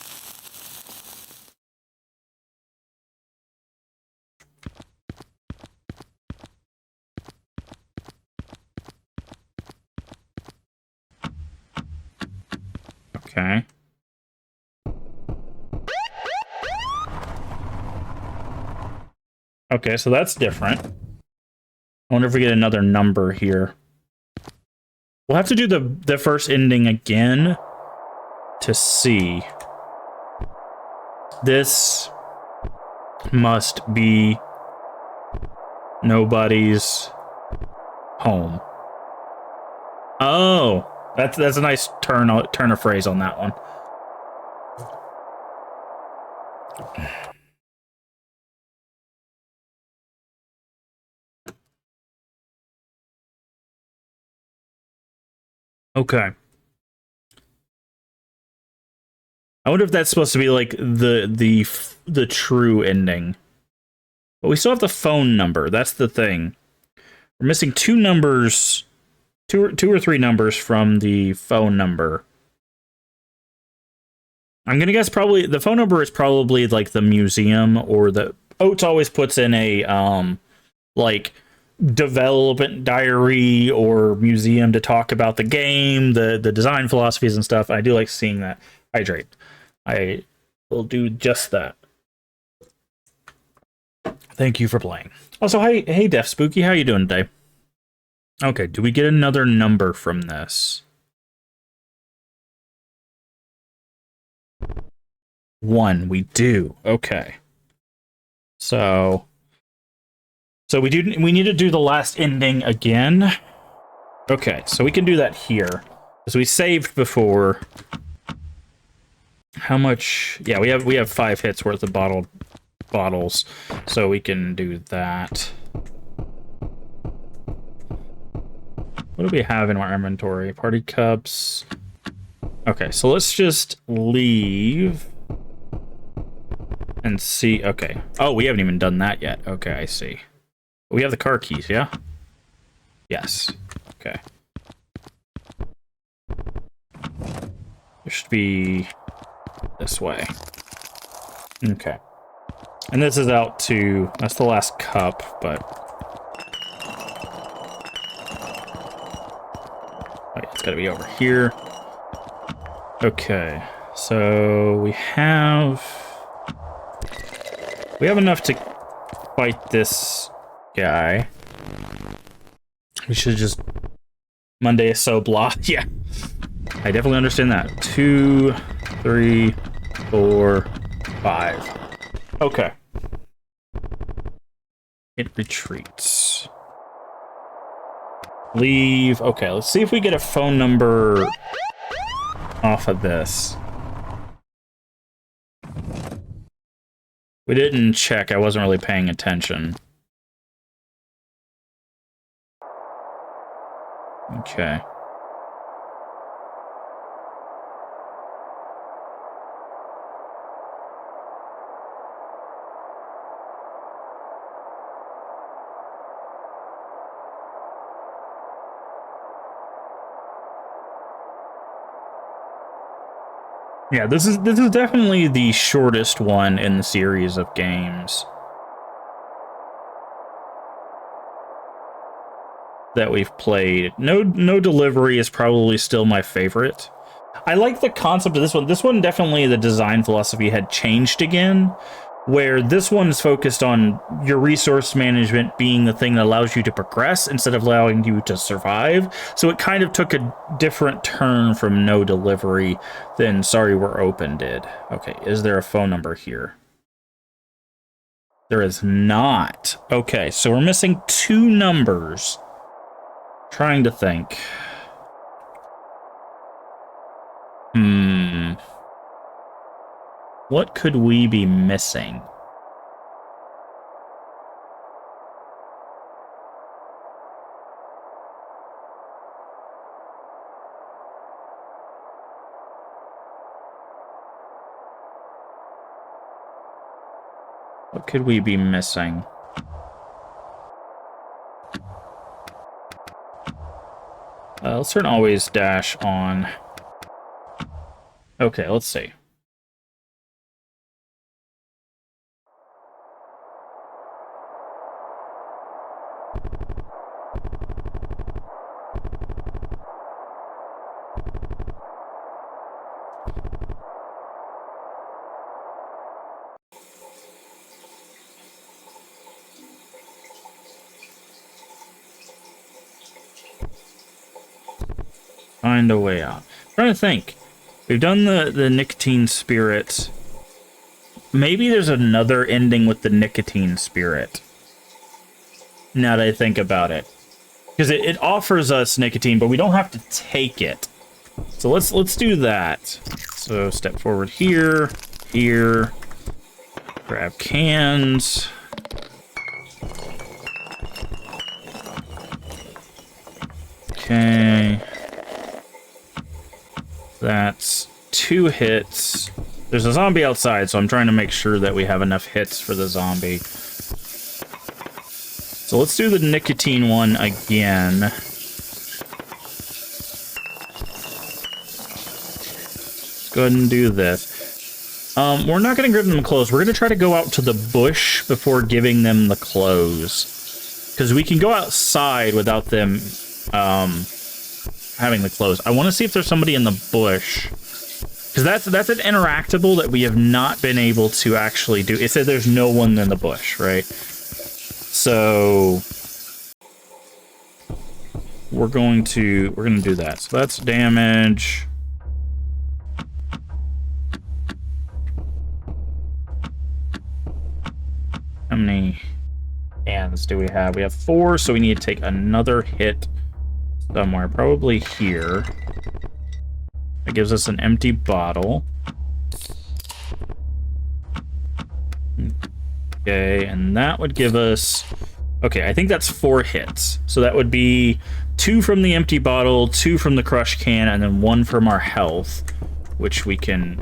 Okay. Okay, so that's different. I wonder if we get another number here. We'll have to do the first ending again to see. This must be nobody's home. Oh, that's a nice turn of phrase on that one. Okay. I wonder if that's supposed to be like the true ending. But we still have the phone number. That's the thing. We're missing 2 numbers, two or 3 numbers from the phone number. I'm gonna guess probably the phone number is probably like the museum or the Oates always puts in a like development diary or museum to talk about the game, the design philosophies and stuff. I do like seeing that. Hydrate. I will do just that. Thank you for playing. Also, hey Def Spooky, how you doing today? Okay, do we get another number from this? 1, we do. Okay. So we need to do the last ending again. Okay, so we can do that here. Because we saved before. How much? Yeah, we have 5 hits worth of bottles. So we can do that. What do we have in our inventory? Party cups. Okay, so let's just leave and see. Okay. Oh, we haven't even done that yet. Okay, I see. We have the car keys, yeah? Yes. Okay. There should be this way. Okay. And this is out to... That's the last cup, but... Oh, yeah, it's gotta be over here. Okay. So we have enough to fight this guy. We should just... Monday is so blah. Yeah. I definitely understand that. 2, 3, 4, 5. Okay. It retreats. Leave. Okay, let's see if we get a phone number off of this. We didn't check. I wasn't really paying attention. Okay. Yeah, this is definitely the shortest one in the series of games that we've played. No Delivery is probably still my favorite. I like the concept of this one. This one definitely, the design philosophy had changed again, where this one is focused on your resource management being the thing that allows you to progress instead of allowing you to survive. So it kind of took a different turn from No Delivery than Sorry We're Open did. Okay, is there a phone number here? There is not. Okay, so we're missing 2 numbers. Trying to think. What could we be missing? What could we be missing? Let's turn always dash on. Okay, let's see. Find a way out. I'm trying to think. We've done the nicotine spirit. Maybe there's another ending with the nicotine spirit. Now that I think about it. Because it offers us nicotine, but we don't have to take it. So let's do that. So step forward here, here. Grab cans. Okay. That's 2 hits. There's a zombie outside, so I'm trying to make sure that we have enough hits for the zombie. So let's do the nicotine one again. Let's go ahead and do this. We're not going to give them clothes. We're going to try to go out to the bush before giving them the clothes. Because we can go outside without them having the clothes. I want to see if there's somebody in the bush. Because that's an interactable that we have not been able to actually do. It said there's no one in the bush, right? So we're going to do that. So that's damage. How many hands do we have? We have 4, so we need to take another hit somewhere, probably here. That gives us an empty bottle. Okay, and that would give us... Okay, I think that's 4 hits. So that would be 2 from the empty bottle, 2 from the crush can, and then 1 from our health, which we can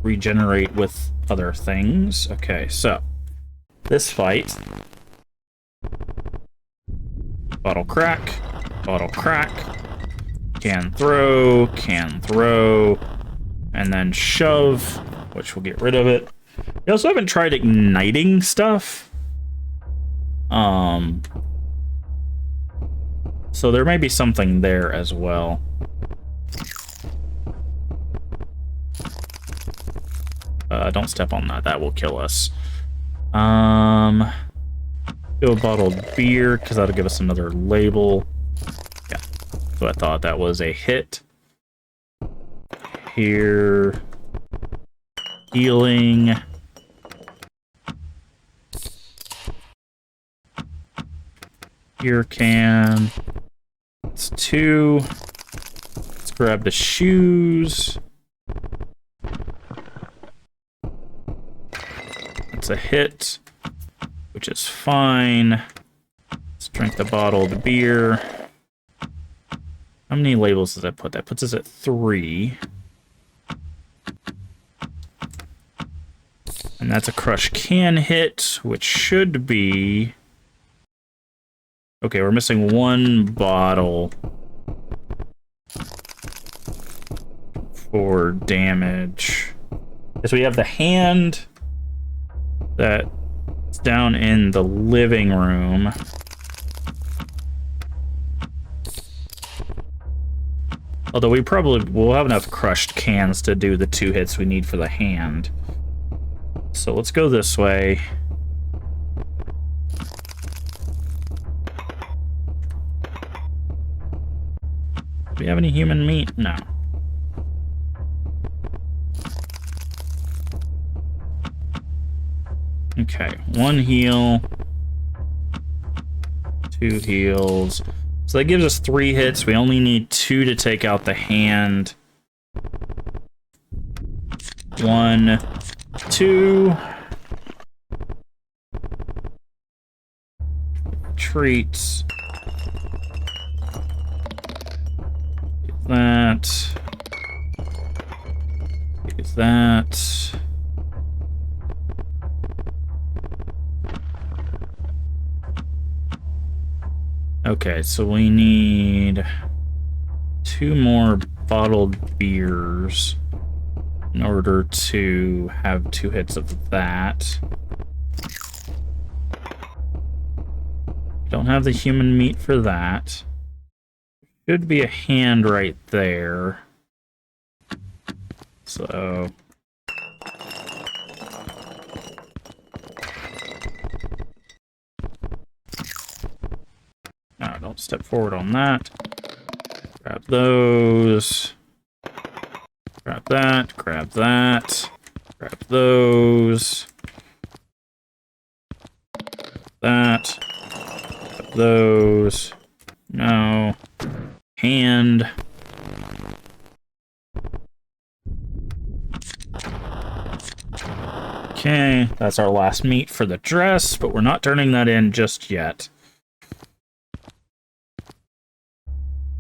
regenerate with other things. Okay, so this fight... Bottle crack, can throw, and then shove, which will get rid of it. We also haven't tried igniting stuff. So there may be something there as well. Don't step on that. That will kill us. Do a bottled beer, because that'll give us another label. Yeah. So I thought that was a hit. Here. Healing. Beer can. It's 2. Let's grab the shoes. That's a hit, which is fine. Let's drink the bottle of the beer. How many labels does that put? That puts us at 3. And that's a crush can hit, which should be... Okay, we're missing 1 bottle for damage. So we have the hand that's down in the living room. Although we'll have enough crushed cans to do the 2 hits we need for the hand. So let's go this way. Do we have any human meat? No. Okay, 1 heal. 2 heals. So that gives us 3 hits. We only need 2 to take out the hand. 1, 2. Treats. Get that. Get that. Okay, so we need 2 more bottled beers in order to have 2 hits of that. Don't have the human meat for that. Should be a hand right there. So... No, don't step forward on that. Grab those. Grab that, grab that. Grab those. That. Grab those. No. Hand. Okay, that's our last meat for the dress, but we're not turning that in just yet.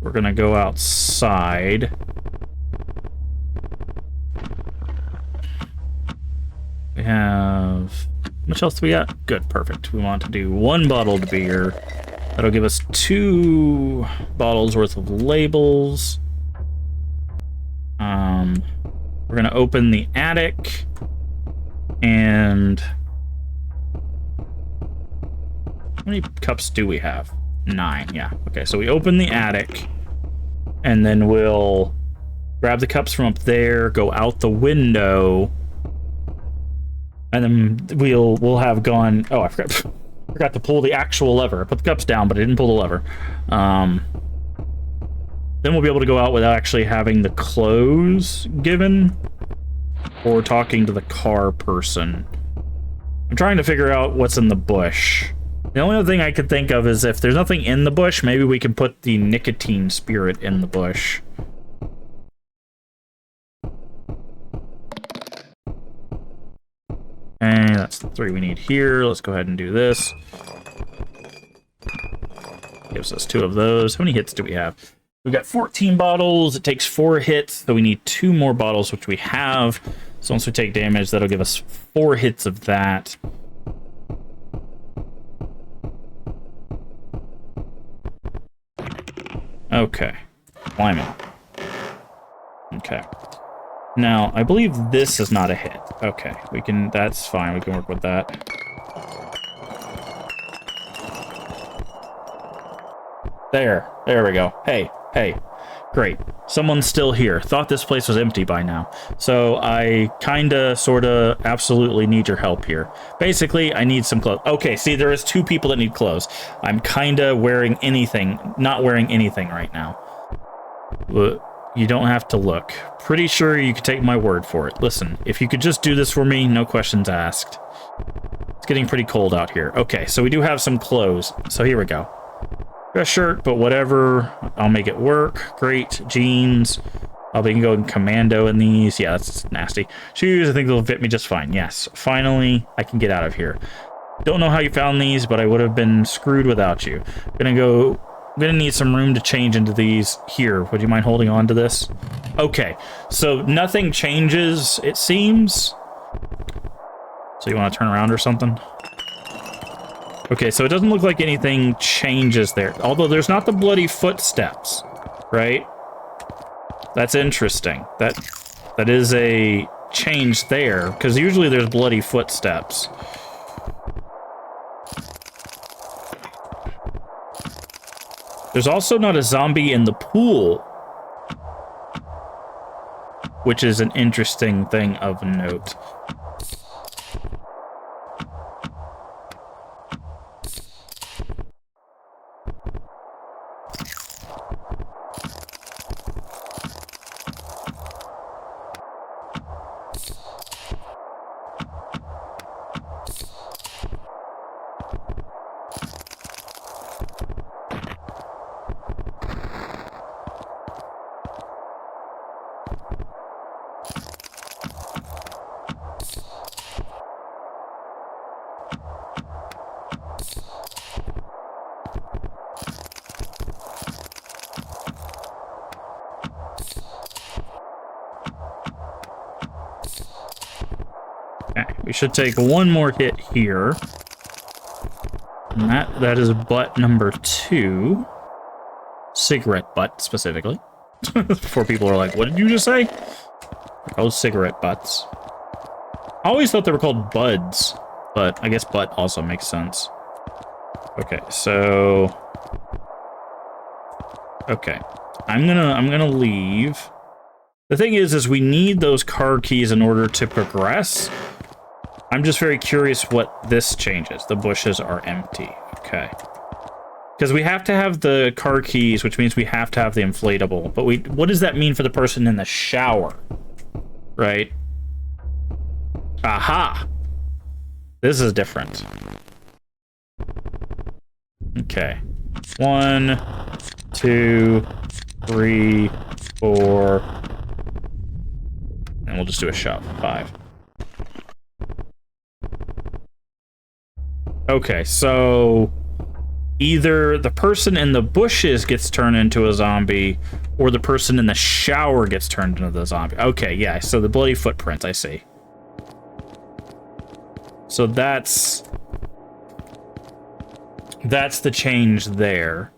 We're gonna go outside. We have... How much else do we got? Good, perfect. We want to do 1 bottled beer. That'll give us 2 bottles worth of labels. We're gonna open the attic. And... How many cups do we have? 9, yeah. Okay, so we open the attic. And then we'll grab the cups from up there, go out the window, and then we'll have gone... Oh, I forgot to pull the actual lever. I put the cups down, but I didn't pull the lever. Then we'll be able to go out without actually having the clothes given or talking to the car person. I'm trying to figure out what's in the bush. The only other thing I could think of is if there's nothing in the bush, maybe we can put the nicotine spirit in the bush. And that's the 3 we need here. Let's go ahead and do this. Gives us 2 of those. How many hits do we have? We've got 14 bottles. It takes 4 hits, so we need 2 more bottles, which we have. So once we take damage, that'll give us 4 hits of that. Okay. Climbing. Okay. Now, I believe this is not a hit. Okay, we can... That's fine. We can work with that. There. There we go. Hey. Hey. Great. Someone's still here. Thought this place was empty by now. So I kinda, sorta, absolutely need your help here. Basically, I need some clothes. Okay, see, there is 2 people that need clothes. I'm kinda wearing anything, not wearing anything right now. You don't have to look. Pretty sure you could take my word for it. Listen, if you could just do this for me, no questions asked. It's getting pretty cold out here. Okay, so we do have some clothes. So here we go. Dress shirt, but whatever. I'll make it work. Great. Jeans. I'll be going commando in these. Yeah, that's nasty. Shoes, I think they'll fit me just fine. Yes. Finally, I can get out of here. Don't know how you found these, but I would have been screwed without you. I'm gonna need some room to change into these here. Would you mind holding on to this? Okay. So nothing changes, it seems. So you want to turn around or something? Okay, so it doesn't look like anything changes there. Although there's not the bloody footsteps, right? That's interesting. That is a change there, because usually there's bloody footsteps. There's also not a zombie in the pool, which is an interesting thing of note. Okay, we should take one more hit here. And that is butt number 2. Cigarette butt, specifically. Before people are like, what did you just say? Oh, cigarette butts. I always thought they were called buds, but I guess butt also makes sense. Okay, so... Okay. I'm gonna leave. The thing is we need those car keys in order to progress. I'm just very curious what this changes. The bushes are empty. Okay. Because we have to have the car keys, which means we have to have the inflatable. But what does that mean for the person in the shower? Right? Aha! This is different. Okay. 1, 2, 3, 4. And we'll just do a shot. 5. Okay, so either the person in the bushes gets turned into a zombie, or the person in the shower gets turned into the zombie. Okay, yeah, so the bloody footprints, I see. So that's the change there.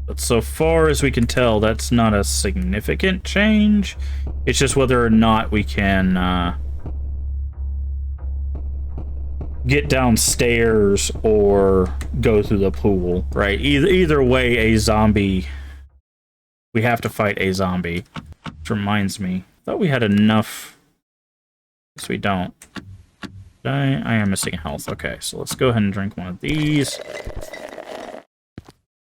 But so far as we can tell, that's not a significant change. It's just whether or not we can get downstairs or go through the pool, right? Either way, a zombie. We have to fight a zombie. Which reminds me, I thought we had enough. Guess we don't. I am missing health. Okay, so let's go ahead and drink one of these.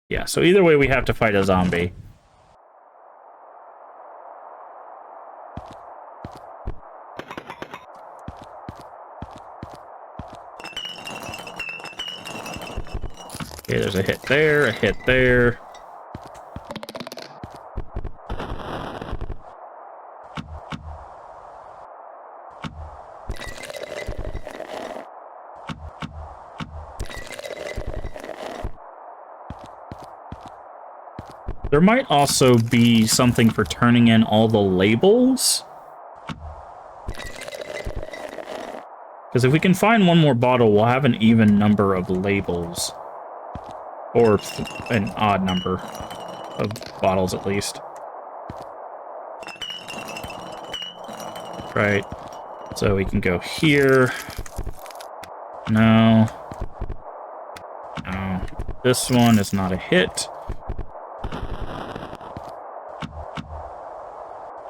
Yeah, so either way, we have to fight a zombie. Okay, there's a hit there, a hit there. There might also be something for turning in all the labels. Because if we can find one more bottle, we'll have an even number of labels. Or an odd number of bottles, at least. Right. So we can go here. No. No. This one is not a hit.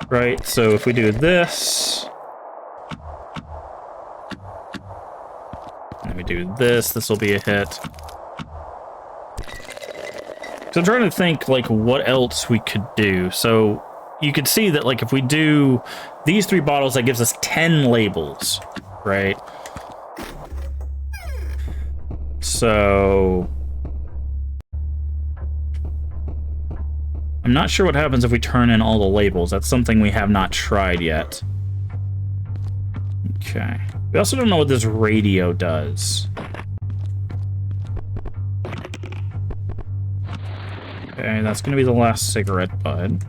Right, so if we do this... and we do this, this will be a hit. So I'm trying to think, like, what else we could do. So you could see that, like, if we do these 3 bottles, that gives us 10 labels, right? So I'm not sure what happens if we turn in all the labels. That's something we have not tried yet. Okay. We also don't know what this radio does. Okay, that's going to be the last cigarette bud.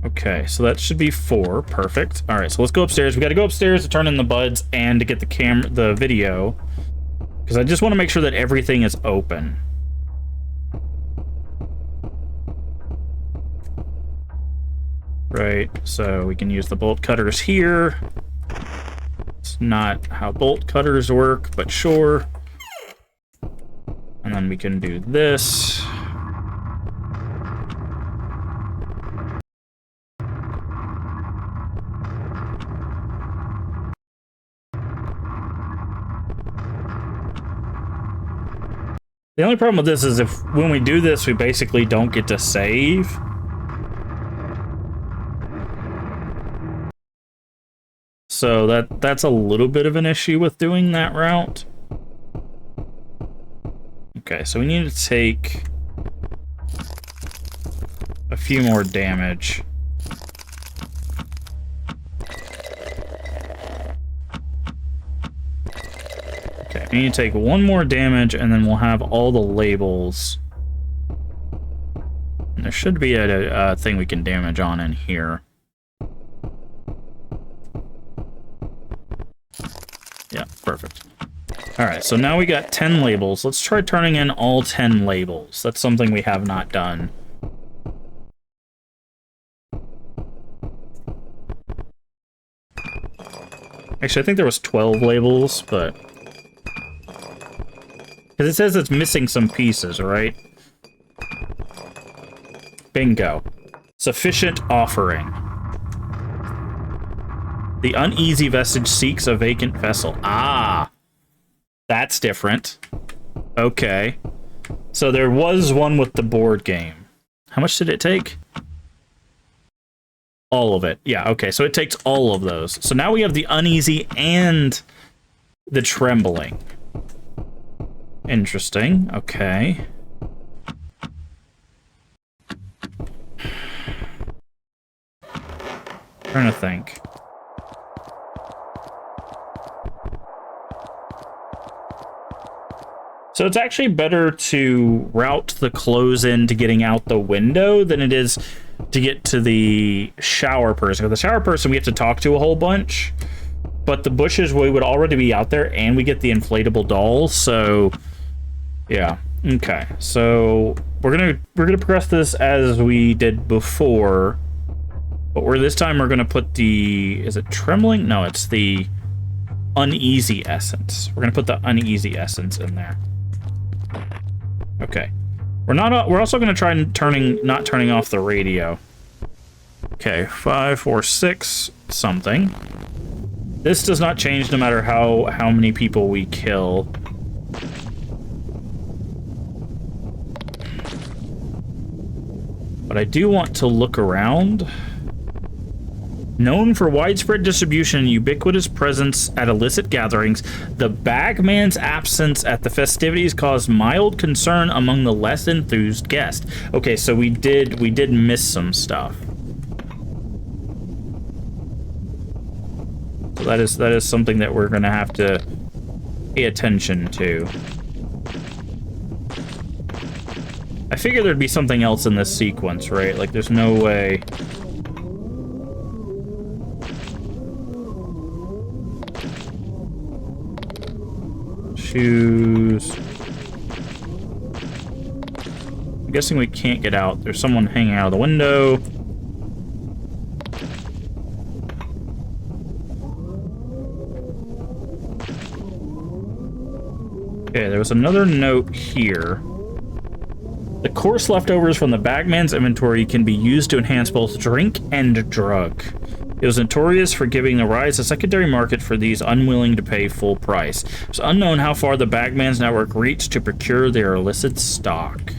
Okay, so that should be 4. Perfect. All right, so let's go upstairs. We got to go upstairs to turn in the buds and to get the video, because I just want to make sure that everything is open. Right, so we can use the bolt cutters here. It's not how bolt cutters work, but sure. And then we can do this. The only problem with this is when we do this, we basically don't get to save. So that's a little bit of an issue with doing that route. Okay, so we need to take a few more damage. Okay, we need to take 1 more damage, and then we'll have all the labels. And there should be a thing we can damage on in here. Yeah, perfect. Alright, so now we got 10 labels. Let's try turning in all 10 labels. That's something we have not done. Actually, I think there was 12 labels, but... because it says it's missing some pieces, right? Bingo. Sufficient offering. The uneasy vestige seeks a vacant vessel. Ah! That's different. Okay. So there was one with the board game. How much did it take? All of it. Yeah, okay. So it takes all of those. So now we have the uneasy and the trembling. Interesting. Okay. Trying to think. So it's actually better to route the clothes into getting out the window than it is to get to the shower person. Because the shower person we have to talk to a whole bunch, but the bushes we would already be out there, and we get the inflatable dolls. So yeah, okay. So we're gonna progress this as we did before, but this time we're gonna put the, is it trembling? No, it's the uneasy essence. We're gonna put the uneasy essence in there. Okay. We're also gonna try not turning off the radio. Okay, 5, 4, 6 something. This does not change no matter how many people we kill. But I do want to look around. Known for widespread distribution and ubiquitous presence at illicit gatherings, the bagman's absence at the festivities caused mild concern among the less enthused guests. Okay, so we did miss some stuff. So that is something that we're gonna have to pay attention to. I figure there'd be something else in this sequence, right? Like, there's no way. Shoes. I'm guessing we can't get out. There's someone hanging out of the window. Okay, there was another note here. The coarse leftovers from the bagman's inventory can be used to enhance both drink and drug. It was notorious for giving the rise a secondary market for these unwilling to pay full price. It's unknown how far the bagman's network reached to procure their illicit stock.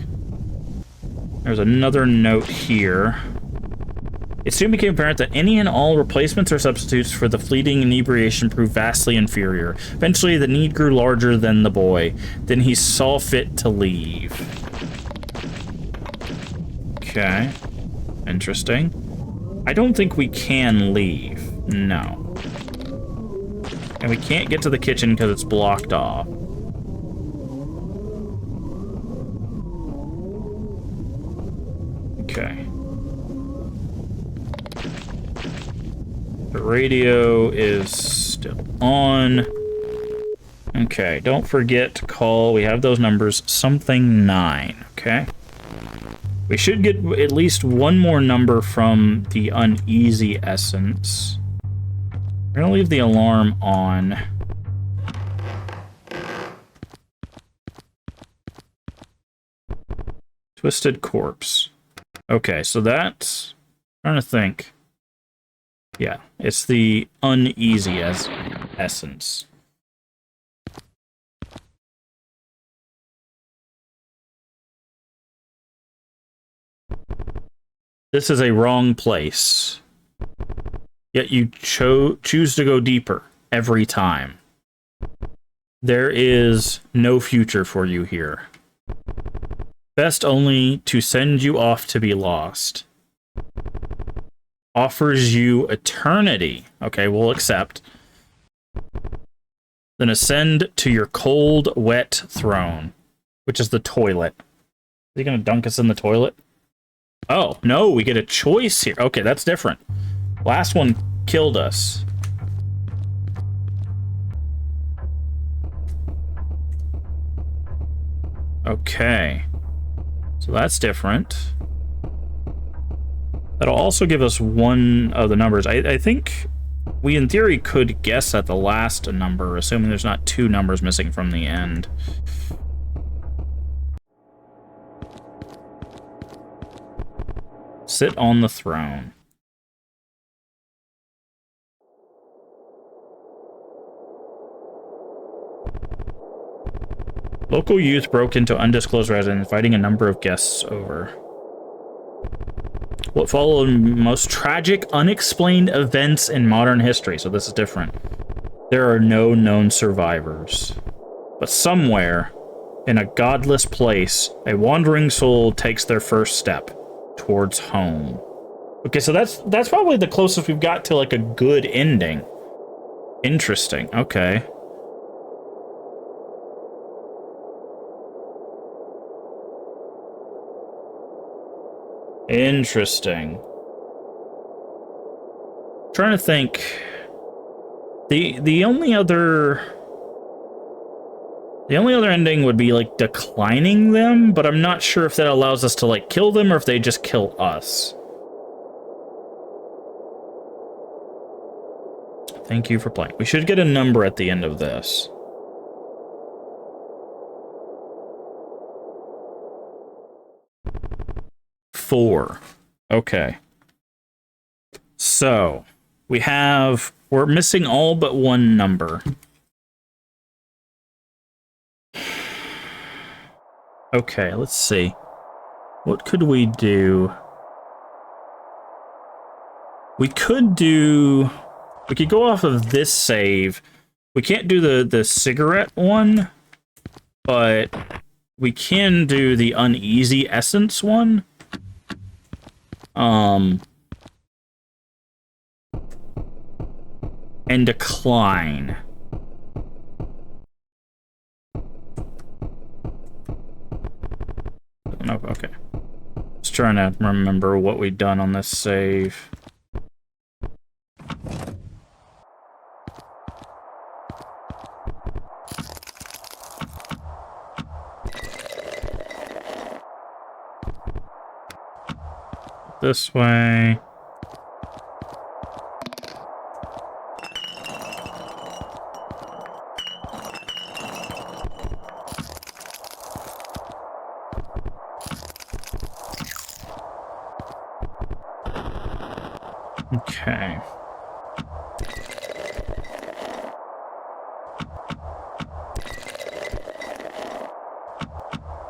There's another note here. It soon became apparent that any and all replacements or substitutes for the fleeting inebriation proved vastly inferior. Eventually, the need grew larger than the boy. Then he saw fit to leave. Okay. Interesting. I don't think we can leave. No. And we can't get to the kitchen because it's blocked off. Okay. The radio is still on. Okay, don't forget to call. We have those numbers. Something 9, okay? We should get at least one more number from the uneasy essence. We're gonna leave the alarm on. Twisted corpse. Okay, so that's... I'm trying to think. Yeah, it's the uneasy essence. This is a wrong place. Yet you choose to go deeper every time. There is no future for you here. Best only to send you off to be lost. Offers you eternity. Okay, we'll accept. Then ascend to your cold, wet throne, which is the toilet. Is he gonna dunk us in the toilet? Oh, no, we get a choice here. Okay, that's different. Last one killed us. Okay. So that's different. That'll also give us one of the numbers. I think we, in theory, could guess at the last number, assuming there's not 2 numbers missing from the end. Sit on the throne. Local youth broke into undisclosed residence, inviting a number of guests over. What followed most tragic, unexplained events in modern history. So this is different. There are no known survivors. But somewhere, in a godless place, a wandering soul takes their first step towards home. Okay, so that's probably the closest we've got to, like, a good ending. Interesting. Okay. Interesting. Trying to think. The only other ending would be like declining them, but I'm not sure if that allows us to like kill them or if they just kill us. Thank you for playing. We should get a number at the end of this. Four. Okay. So, we're missing all but one number. Okay, let's see. What could we do? We could go off of this save. We can't do the cigarette one, but we can do the uneasy essence one. And decline. No, okay. Just trying to remember what we'd done on this save. This way. Okay.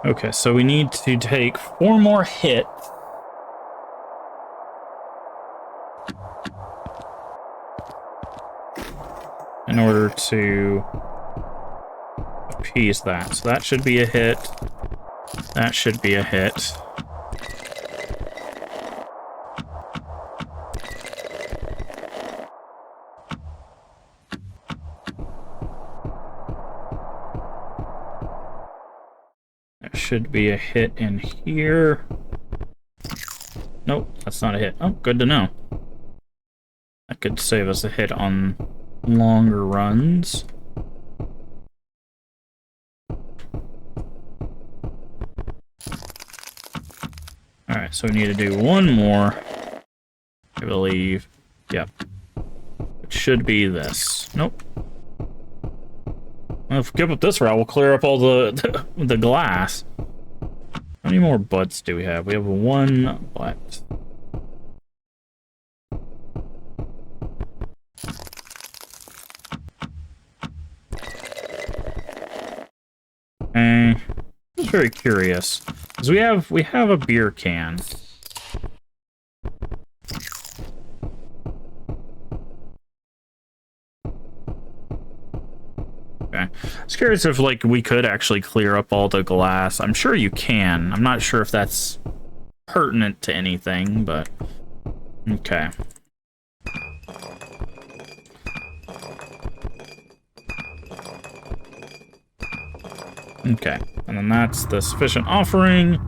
Okay, so we need to take 4 more hits. In order to appease that. So that should be a hit. That should be a hit. There should be a hit in here. Nope, that's not a hit. Oh, good to know. That could save us a hit on longer runs. Alright, so we need to do 1 more, I believe. Yep. It should be this. Nope. Well, if we give up this route, we'll clear up all the glass. How many more butts do we have? We have 1 butt. Okay. I'm very curious. Because we have a beer can. Okay. I was curious if, like, we could actually clear up all the glass. I'm sure you can. I'm not sure if that's pertinent to anything, but... Okay. Okay. And then that's the sufficient offering.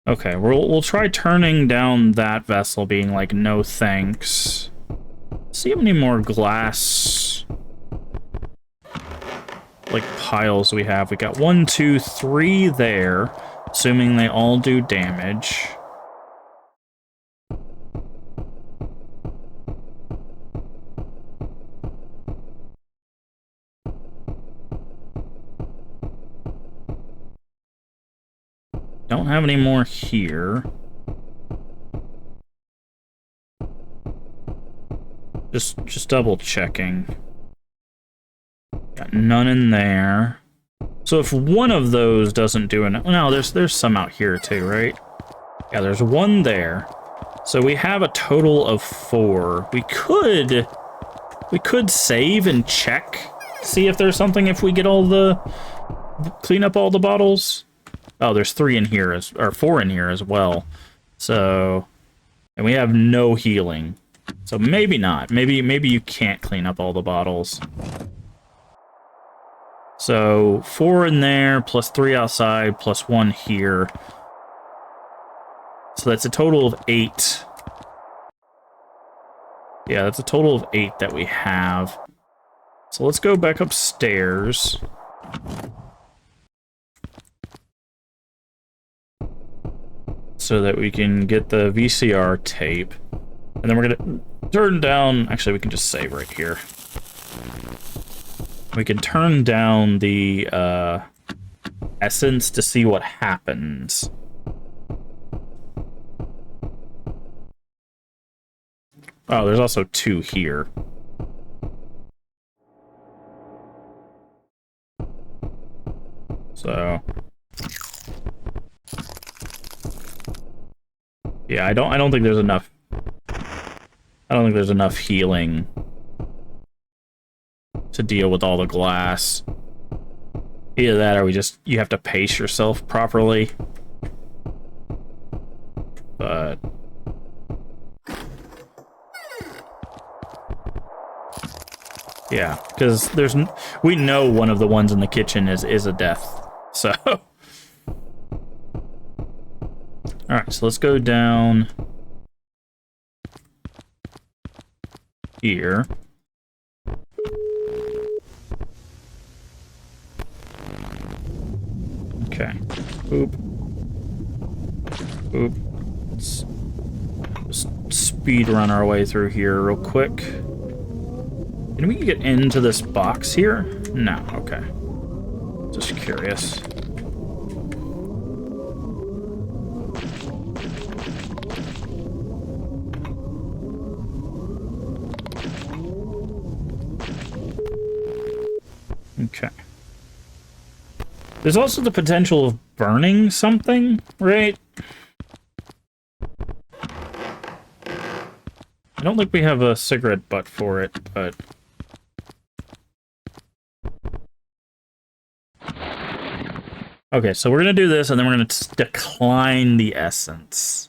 Okay, we'll try turning down that vessel, being like, no thanks. See how many more glass, like, piles we have. We got 1, 2, 3 there, assuming they all do damage. Don't have any more here. Just double checking. Got none in there. So if one of those doesn't do enough, no, there's some out here too, right? Yeah, there's 1 there. So we have a total of 4. We could save and check, see if there's something if we get clean up all the bottles. Oh, there's 3 in here, or 4 in here as well. So, and we have no healing. So maybe not. Maybe you can't clean up all the bottles. So 4 in there, plus 3 outside, plus 1 here. So that's a total of 8. Yeah, that's a total of 8 that we have. So let's go back upstairs. So that we can get the VCR tape. And then we're gonna turn down... Actually, we can just save right here. We can turn down the essence to see what happens. Oh, there's also 2 here. So... Yeah, I don't think there's enough... I don't think there's enough healing to deal with all the glass. Either that or you have to pace yourself properly. But... yeah, because we know one of the ones in the kitchen is a death, so... Alright, so let's go down here. Okay. Boop. Boop. Let's just speed run our way through here real quick. Can we get into this box here? No, okay. Just curious. Okay. There's also the potential of burning something, right? I don't think we have a cigarette butt for it, but... Okay, so we're going to do this, and then we're going to decline the essence.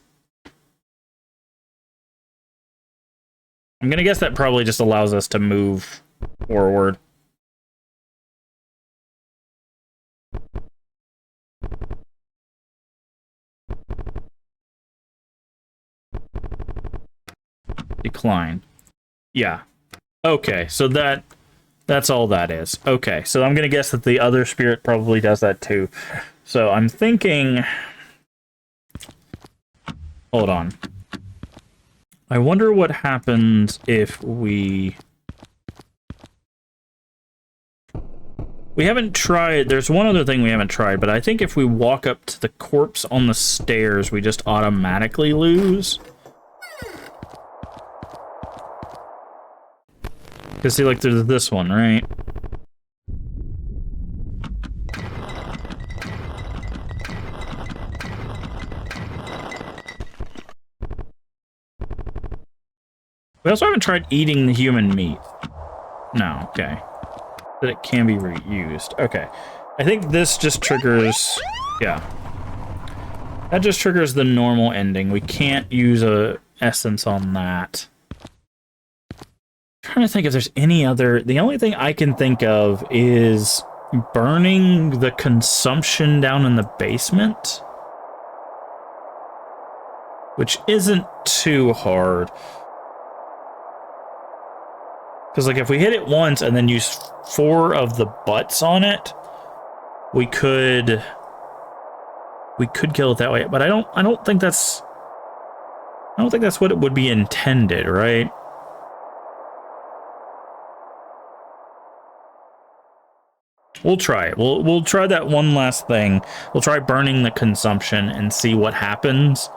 I'm going to guess that probably just allows us to move forward. Decline. Yeah. Okay, so that's all that is. Okay, so I'm going to guess that the other spirit probably does that too. So I'm thinking... Hold on. I wonder what happens if we... We haven't tried... There's one other thing we haven't tried, but I think if we walk up to the corpse on the stairs, we just automatically lose. Because see, like, there's this one, right? We also haven't tried eating the human meat. No, okay. That it can be reused. Okay. I think this just triggers... Yeah. That just triggers the normal ending. We can't use a essence on that. I'm trying to think if there's any other... The only thing I can think of is burning the consumption down in the basement. Which isn't too hard. Because, like, if we hit it once and then use 4 of the butts on it, we could kill it that way. But I don't think that's what it would be intended, right? We'll try it. We'll try that one last thing. We'll try burning the consumption and see what happens.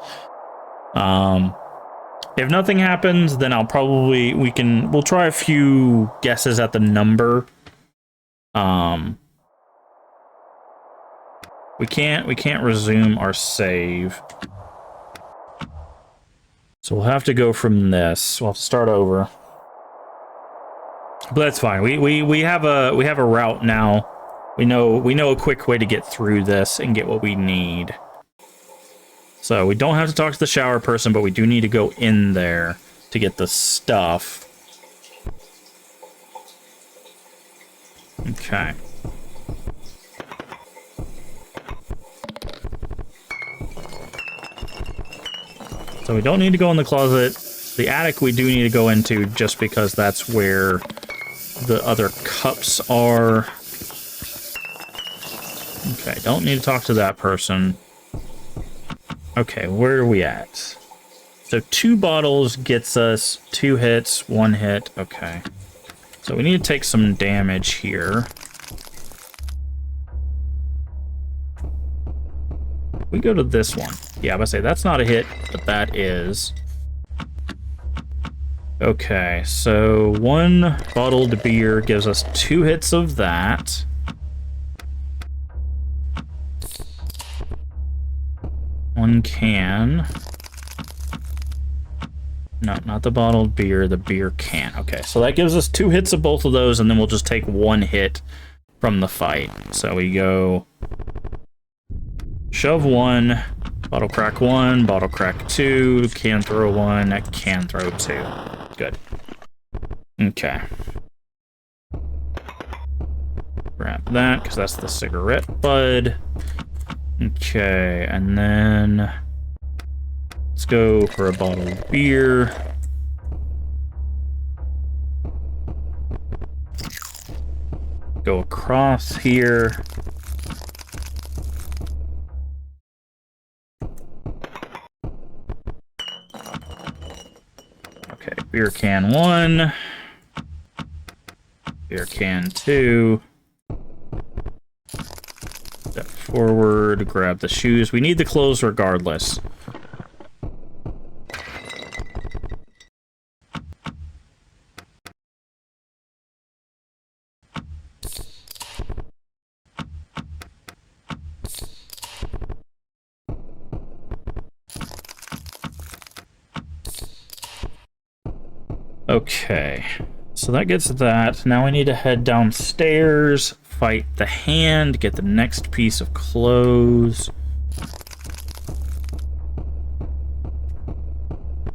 If nothing happens, then I'll probably we'll try a few guesses at the number. We can't resume our save. So we'll have to go from this. We'll have to start over. But that's fine. We have a route now. We know a quick way to get through this and get what we need. So we don't have to talk to the shower person, but we do need to go in there to get the stuff. Okay. So we don't need to go in the closet. The attic we do need to go into just because that's where the other cups are. Okay, don't need to talk to that person. Okay, where are we at? So 2 bottles gets us 2 hits, 1 hit. Okay. So we need to take some damage here. We go to this one. Yeah, I'm gonna say that's not a hit, but that is. Okay, so 1 bottled beer gives us 2 hits of that. One can. No, not the bottled beer, the beer can. Okay, so that gives us 2 hits of both of those, and then we'll just take 1 hit from the fight. So we go shove 1, bottle crack 1, bottle crack 2, can throw 1, can throw 2. Good. Okay. Grab that, because that's the cigarette bud. Okay, and then let's go for a bottle of beer. Go across here. Okay, beer can 1. Beer can 2. Step forward, grab the shoes. We need the clothes regardless. Okay, so that gets that. Now we need to head downstairs, fight the hand, get the next piece of clothes.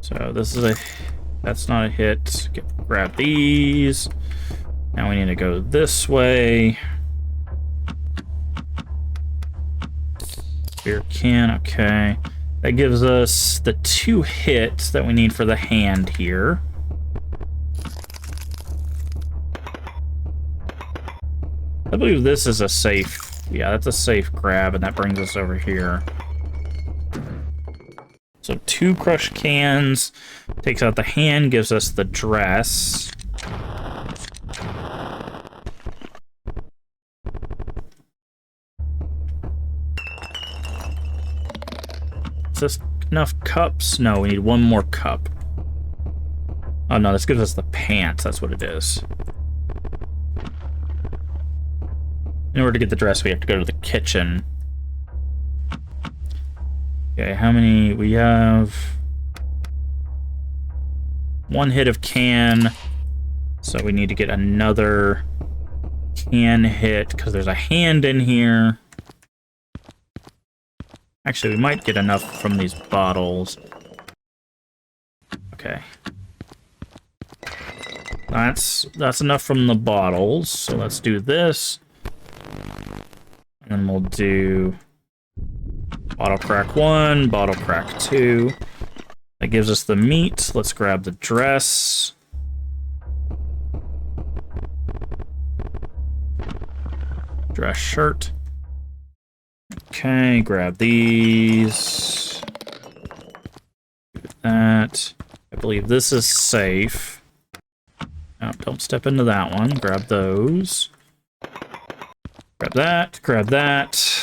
So this is that's not a hit. Grab these. Now we need to go this way. Beer can, okay. That gives us the 2 hits that we need for the hand here. I believe this is a safe. Yeah, that's a safe grab, and that brings us over here. So 2 crushed cans. Takes out the hand, gives us the dress. Is this enough cups? No, we need 1 more cup. Oh no, this gives us the pants. That's what it is. In order to get the dress, we have to go to the kitchen. Okay, how many? We have 1 hit of can. So we need to get another can hit, because there's a hand in here. Actually, we might get enough from these bottles. Okay. That's enough from the bottles, so let's do this. And then we'll do bottle crack 1, bottle crack 2. That gives us the meat. Let's grab the dress. Dress shirt. Okay, grab these. Do that. I believe this is safe. No, don't step into that one. Grab those. Grab that, grab that.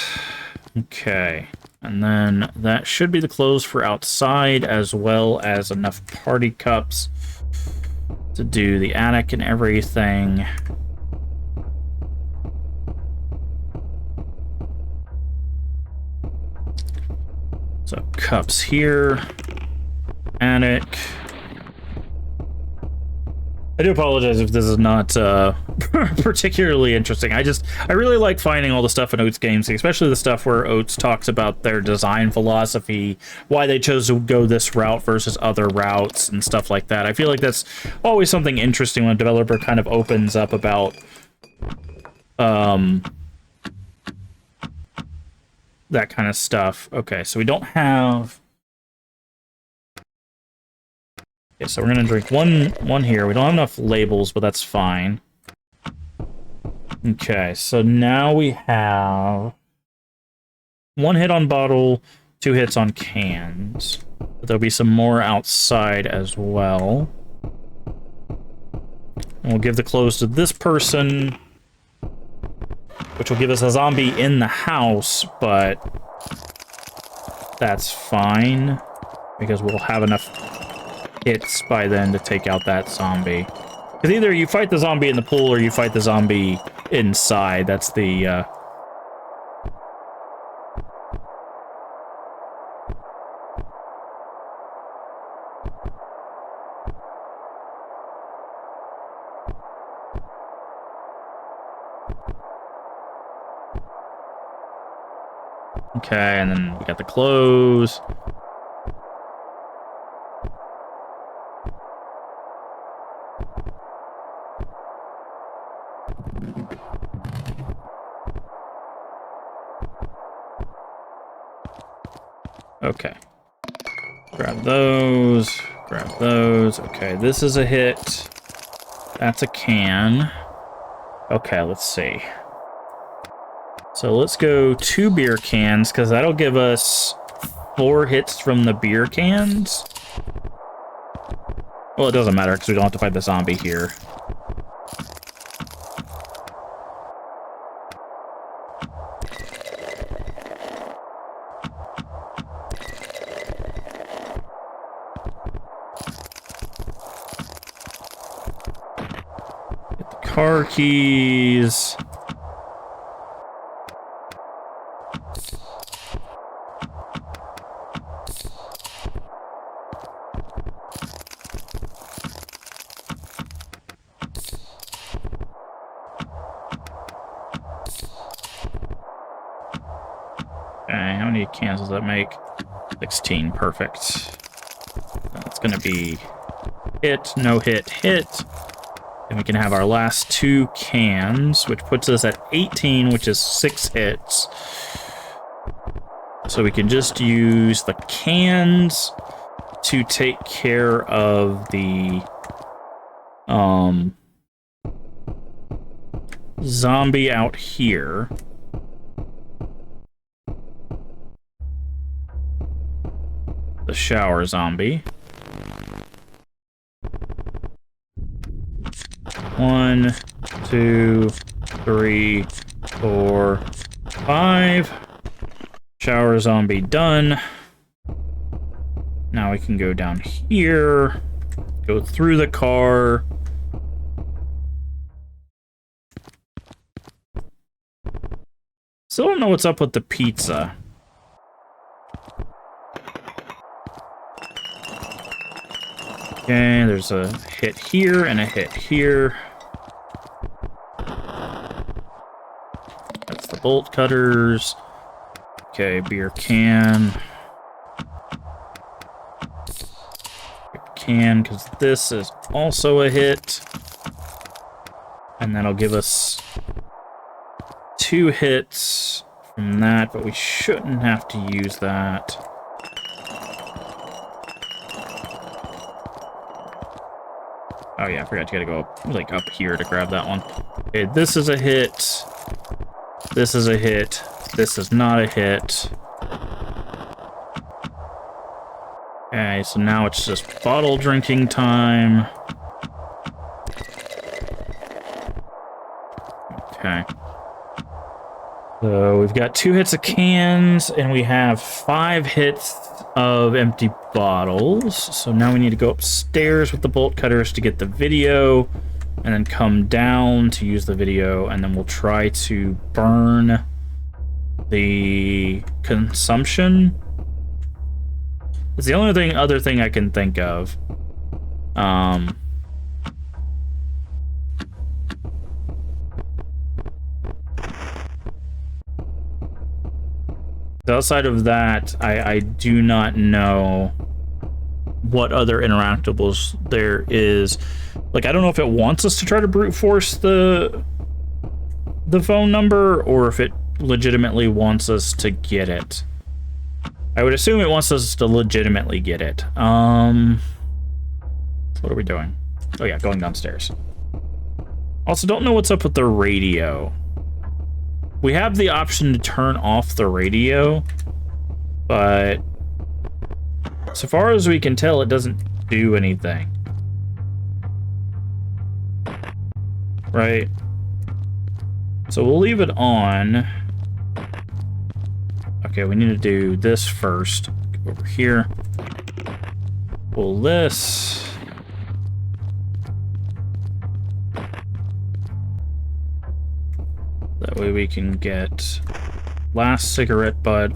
Okay. And then that should be the clothes for outside, as well as enough party cups to do the attic and everything. So cups here. Attic. I do apologize if this is not particularly interesting. I really like finding all the stuff in Oats games, especially the stuff where Oats talks about their design philosophy, why they chose to go this route versus other routes, and stuff like that. I feel like that's always something interesting when a developer kind of opens up about that kind of stuff. Okay, so we don't have... Okay, so we're gonna drink one here. We don't have enough labels, but that's fine. Okay, so now we have 1 hit on bottle, 2 hits on cans. But there'll be some more outside as well. And we'll give the clothes to this person, which will give us a zombie in the house, but that's fine, because we'll have enough hits by then to take out that zombie. Because either you fight the zombie in the pool or you fight the zombie inside. That's the Okay, and then we got the clothes. Okay. Grab those. Grab those. Okay, this is a hit. That's a can. Okay, let's see. So let's go 2 beer cans, because that'll give us 4 hits from the beer cans. Well, it doesn't matter, because we don't have to fight the zombie here. Get the car keys. Okay, how many cans does that make? 16, perfect. That's gonna be hit, no hit, hit. And we can have our last 2 cans, which puts us at 18, which is 6 hits. So we can just use the cans to take care of the zombie out here. The shower zombie. 1, 2, 3, 4, 5. Shower zombie done. Now we can go down here, go through the car. Still don't know what's up with the pizza. Okay, there's a hit here and a hit here. That's the bolt cutters. Okay, beer can. Beer can, because this is also a hit. And that'll give us 2 hits from that, but we shouldn't have to use that. Oh yeah, I forgot you gotta go up, like up here to grab that one. Okay, this is a hit. This is a hit. This is not a hit. Okay, so now it's just bottle drinking time. Okay. So we've got 2 hits of cans, and we have 5 hits of empty bottles. So now we need to go upstairs with the bolt cutters to get the video, and then come down to use the video, and then we'll try to burn the consumption. It's the only other thing I can think of. Outside of that, I do not know what other interactables there is. Like, I don't know if it wants us to try to brute force the phone number, or if it legitimately wants us to get it. I would assume it wants us to legitimately get it. What are we doing? Oh yeah, going downstairs. Also, don't know what's up with the radio. We have the option to turn off the radio, but so far as we can tell, it doesn't do anything. Right? So we'll leave it on. Okay, we need to do this first. Go over here. Pull this. That way we can get last cigarette butt.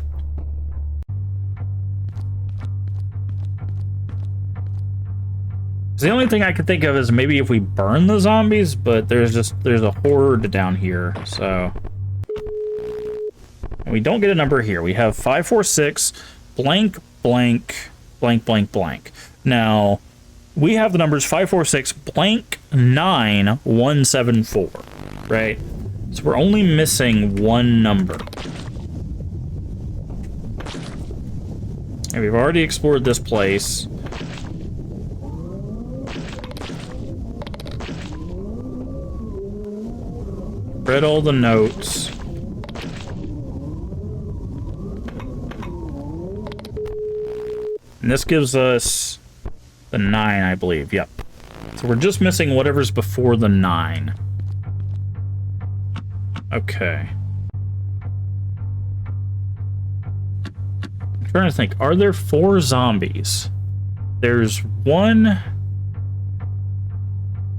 The only thing I can think of is maybe if we burn the zombies, but there's a horde down here, so. And we don't get a number here. We have 546 blank blank blank blank blank. Now, we have the numbers 546 blank 9174, right? So we're only missing 1 number. And we've already explored this place. Read all the notes. And this gives us the 9, I believe. Yep. So we're just missing whatever's before the 9. Okay. I'm trying to think. Are there 4 zombies? There's 1.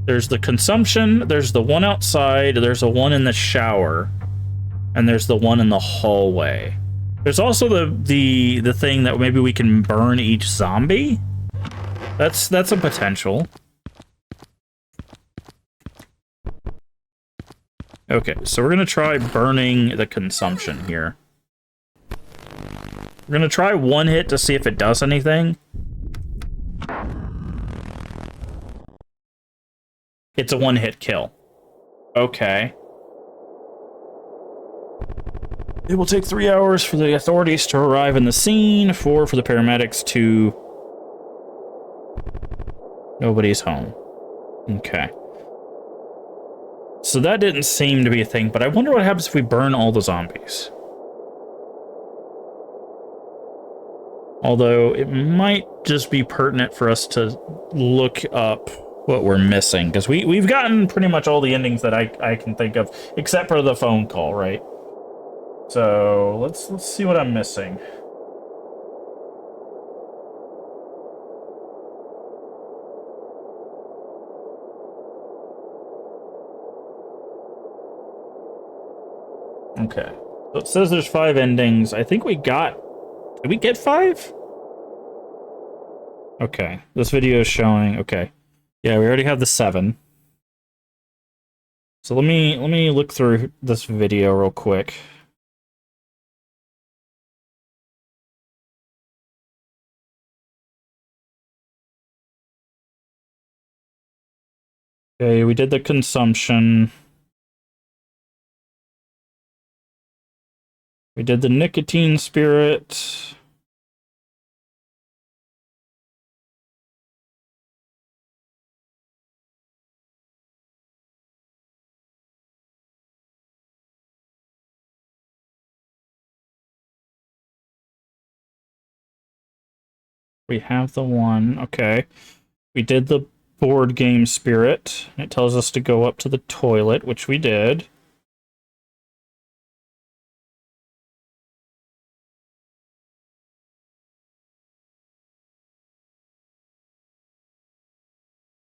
There's the consumption. There's the one outside. There's the one in the shower. And there's the one in the hallway. There's also the thing that maybe we can burn each zombie. That's a potential. Okay, so we're gonna try burning the consumption here. We're gonna try one hit to see if it does anything. It's a one-hit kill. Okay. It will take 3 hours for the authorities to arrive in the scene, 4 for the paramedics to... Nobody's home. Okay. So that didn't seem to be a thing, but I wonder what happens if we burn all the zombies. Although, it might just be pertinent for us to look up what we're missing, because we've gotten pretty much all the endings that I can think of, except for the phone call, right? So, let's see what I'm missing. Okay. So it says there's 5 endings. I think we got... Did we get 5? Okay. This video is showing... Okay. Yeah, we already have the 7. So let me look through this video real quick. Okay, we did the consumption. We did the nicotine spirit. We have the one. Okay. We did the board game spirit. It tells us to go up to the toilet, which we did.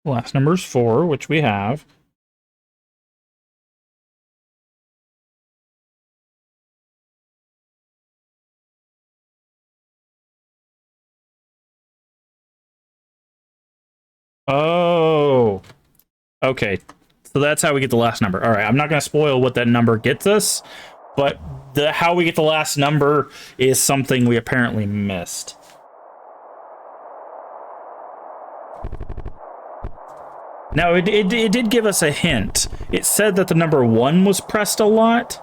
Last number is 4, which we have. Oh. Okay. So that's how we get the last number. All right, I'm not going to spoil what that number gets us, but how we get the last number is something we apparently missed. Now, it did give us a hint. It said that the number 1 was pressed a lot.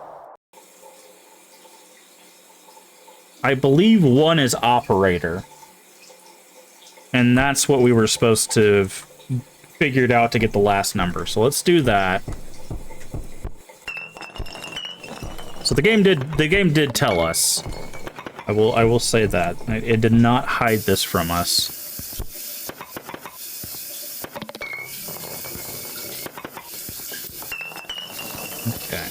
I believe 1 is operator. And that's what we were supposed to have figured out to get the last number. So let's do that. So the game did tell us. I will say that. It did not hide this from us. Okay.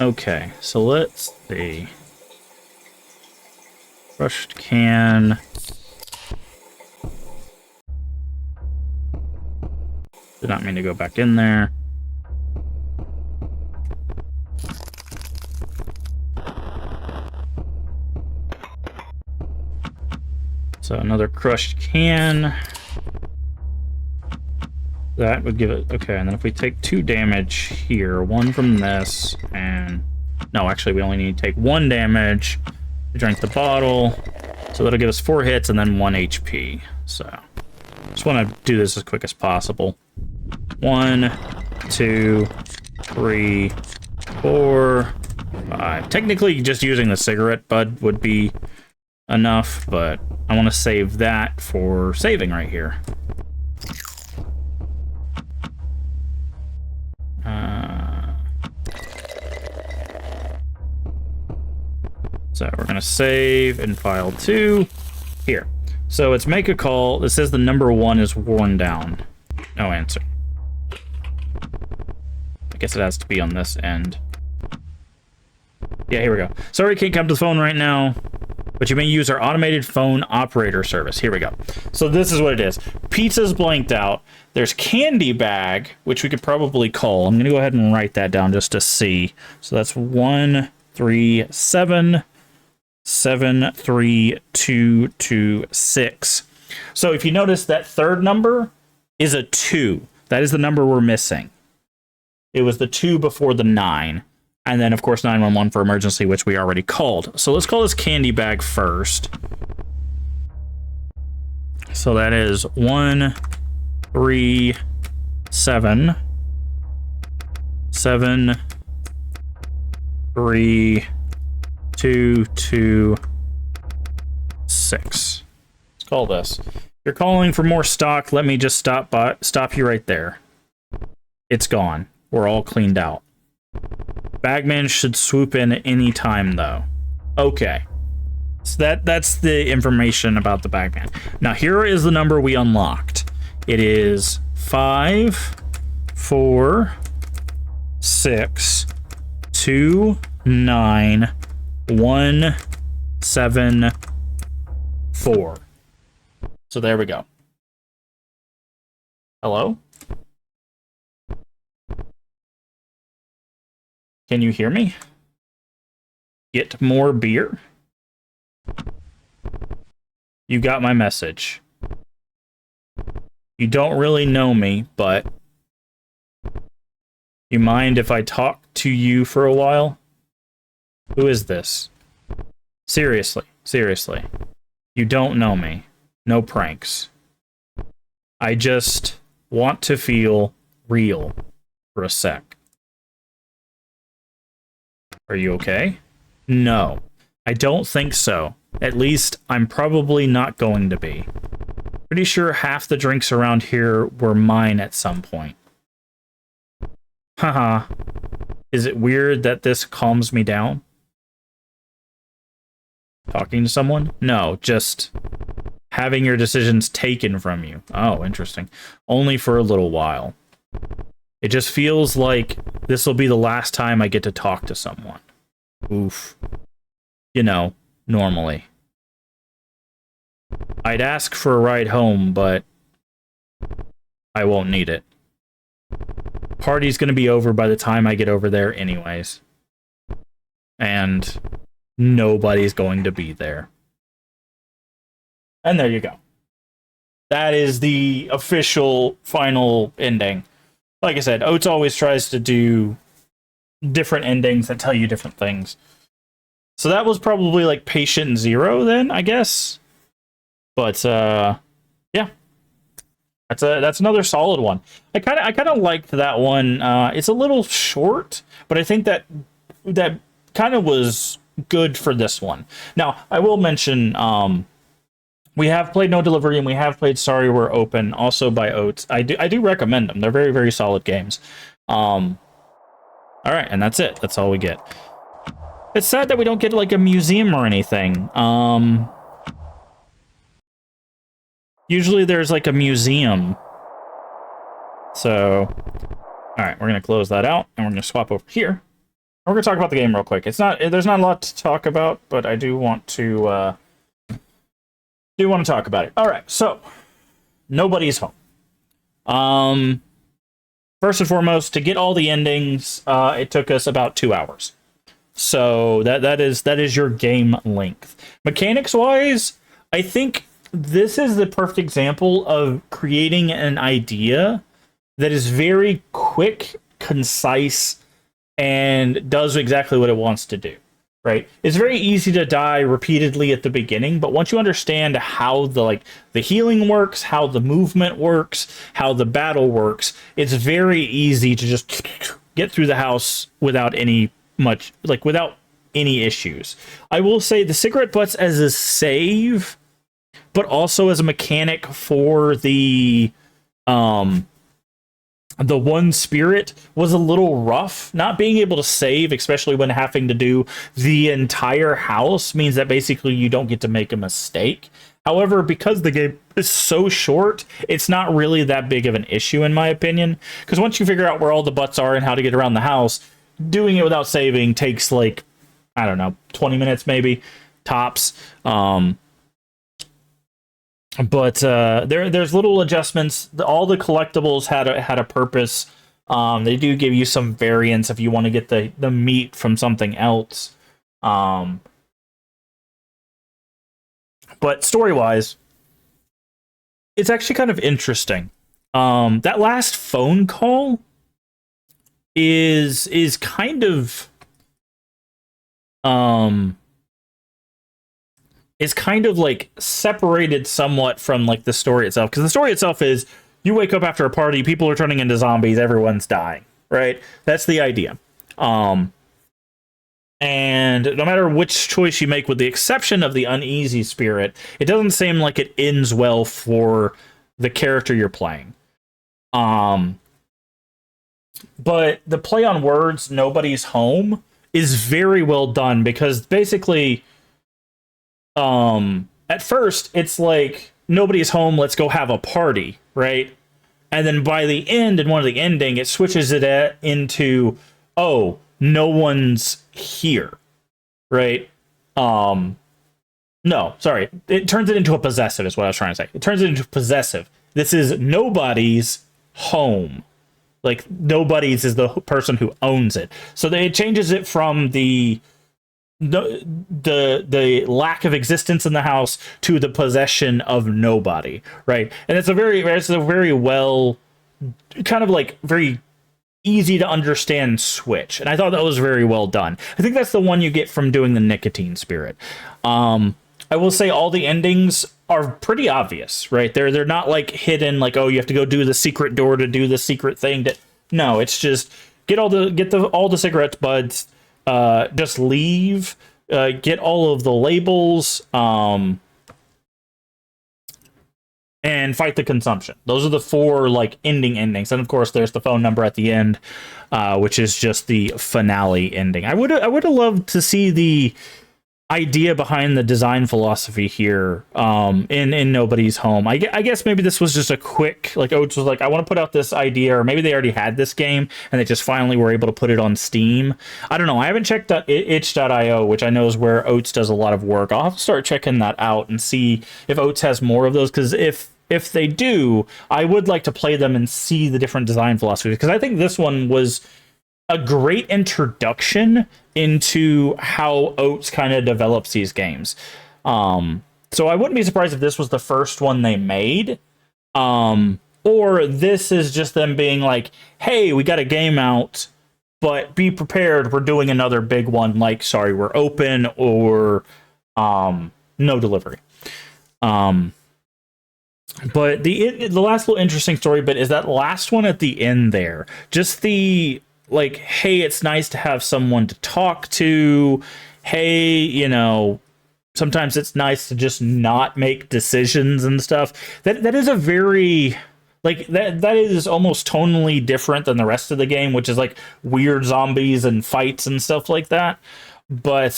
Okay, so let's see. Crushed can. Did not mean to go back in there. So another crushed can. That would give it... Okay, and then if we take 2 damage here, 1 from this, and... No, actually, we only need to take 1 damage to drink the bottle. So that'll give us 4 hits and then 1 HP. So, just want to do this as quick as possible. 1, 2, 3, 4, 5. Technically, just using the cigarette butt would be enough, but I want to save that for saving right here. So we're going to save in file 2 here. So it's make a call. It says the number 1 is worn down. No answer. I guess it has to be on this end. Yeah, here we go. Sorry, can't come to the phone right now, but you may use our automated phone operator service. Here we go. So this is what it is. Pizza's blanked out. There's candy bag, which we could probably call. I'm going to go ahead and write that down just to see. So that's 1, 3, 7, 7, 3, 2, 2, 6. So if you notice, that third number is a 2. That is the number we're missing. It was the 2 before the 9. And then, of course, 911 for emergency, which we already called. So let's call this candy bag first. So that is 1, 3, 7, 7, 3, 2, 2, 6. Let's call this. You're calling for more stock. Let me just stop you right there. It's gone. We're all cleaned out. Bagman should swoop in at any time, though. Okay. So that's the information about the Bagman. Now, here is the number we unlocked. It is 5, 4, 6, 2, 9, 1, 7, 4. So there we go. Hello? Can you hear me? Get more beer? You got my message. You don't really know me, but you mind if I talk to you for a while? Who is this? Seriously, seriously. You don't know me. No pranks. I just want to feel real for a sec. Are you okay? No, I don't think so. At least, I'm probably not going to be. Pretty sure half the drinks around here were mine at some point. Haha. Is it weird that this calms me down? Talking to someone? No, just having your decisions taken from you. Oh, interesting. Only for a little while. It just feels like this will be the last time I get to talk to someone. Oof. You know, normally. I'd ask for a ride home, but I won't need it. Party's gonna be over by the time I get over there anyways. And nobody's going to be there. And there you go. That is the official final ending. Like I said, Oates always tries to do different endings that tell you different things. So that was probably like patient 0 then, I guess. But yeah. That's another solid one. I kind of liked that one. It's a little short, but I think that kind of was good for this one. Now, I will mention we have played No Delivery and we have played Sorry We're Open, also by Oates. I do recommend them. They're very, very solid games. All right, and that's it. That's all we get. It's sad that we don't get like a museum or anything. Usually there's like a museum. So, all right, we're gonna close that out and we're gonna swap over here. We're gonna talk about the game real quick. There's not a lot to talk about, but I do want to talk about it. All right, so nobody's home. First and foremost, to get all the endings, it took us about 2 hours. So that is your game length. Mechanics wise, I think this is the perfect example of creating an idea that is very quick, concise, and does exactly what it wants to do. Right? It's very easy to die repeatedly at the beginning, but once you understand how the healing works, how the movement works, how the battle works, it's very easy to just get through the house without any issues. I will say the cigarette butts as a save, but also as a mechanic for the one spirit was a little rough. Not being able to save, especially when having to do the entire house, means that basically you don't get to make a mistake. However, because the game is so short, it's not really that big of an issue in my opinion. Because once you figure out where all the butts are and how to get around the house, doing it without saving takes like, I don't know, 20 minutes maybe, tops. But there's little adjustments. All the collectibles had a purpose. They do give you some variants if you want to get the meat from something else. But story-wise, it's actually kind of interesting. That last phone call is kind of um is kind of like separated somewhat from like the story itself, because the story itself is you wake up after a party, people are turning into zombies, everyone's dying, right? That's the idea. um and no matter which choice you make, with the exception of the uneasy spirit, it doesn't seem like it ends well for the character you're playing. um but the play on words, nobody's home, is very well done, because basically, at first it's like nobody's home, let's go have a party, right? And then by the end, in one of the ending, it switches it into, oh, no one's here, right? No, sorry, it turns it into a possessive is what I was trying to say. It turns it into possessive. This is nobody's home. Like, nobody's is the person who owns it. So it changes it from the lack of existence in the house to the possession of nobody, right? And it's a very well, kind of like very easy to understand switch, and I thought that was very well done. I think that's the one you get from doing the nicotine spirit. I will say all the endings are pretty obvious, right? They're not like hidden, like, oh, you have to go do the secret door to do the secret thing. No, it's just get all the cigarette buds, just leave, get all of the labels, and fight the consumption. Those are the four like endings, and of course there's the phone number at the end, which is just the finale ending. I would have loved to see the idea behind the design philosophy here, in Nobody's Home. I guess maybe this was just a quick, like, Oates was like, I want to put out this idea, or maybe they already had this game and they just finally were able to put it on Steam. I don't know. I haven't checked itch.io, which I know is where Oates does a lot of work. I'll have to start checking that out and see if Oates has more of those, because if they do, I would like to play them and see the different design philosophies, because I think this one was a great introduction into how Oates kind of develops these games. So I wouldn't be surprised if this was the first one they made. Or this is just them being like, hey, we got a game out, but be prepared, we're doing another big one, like Sorry We're Open, or No Delivery. But the last little interesting story bit is that last one at the end there. Just the, like, hey, it's nice to have someone to talk to. Hey, sometimes it's nice to just not make decisions and stuff. That is a very, like, that is almost tonally different than the rest of the game, which is like weird zombies and fights and stuff like that. But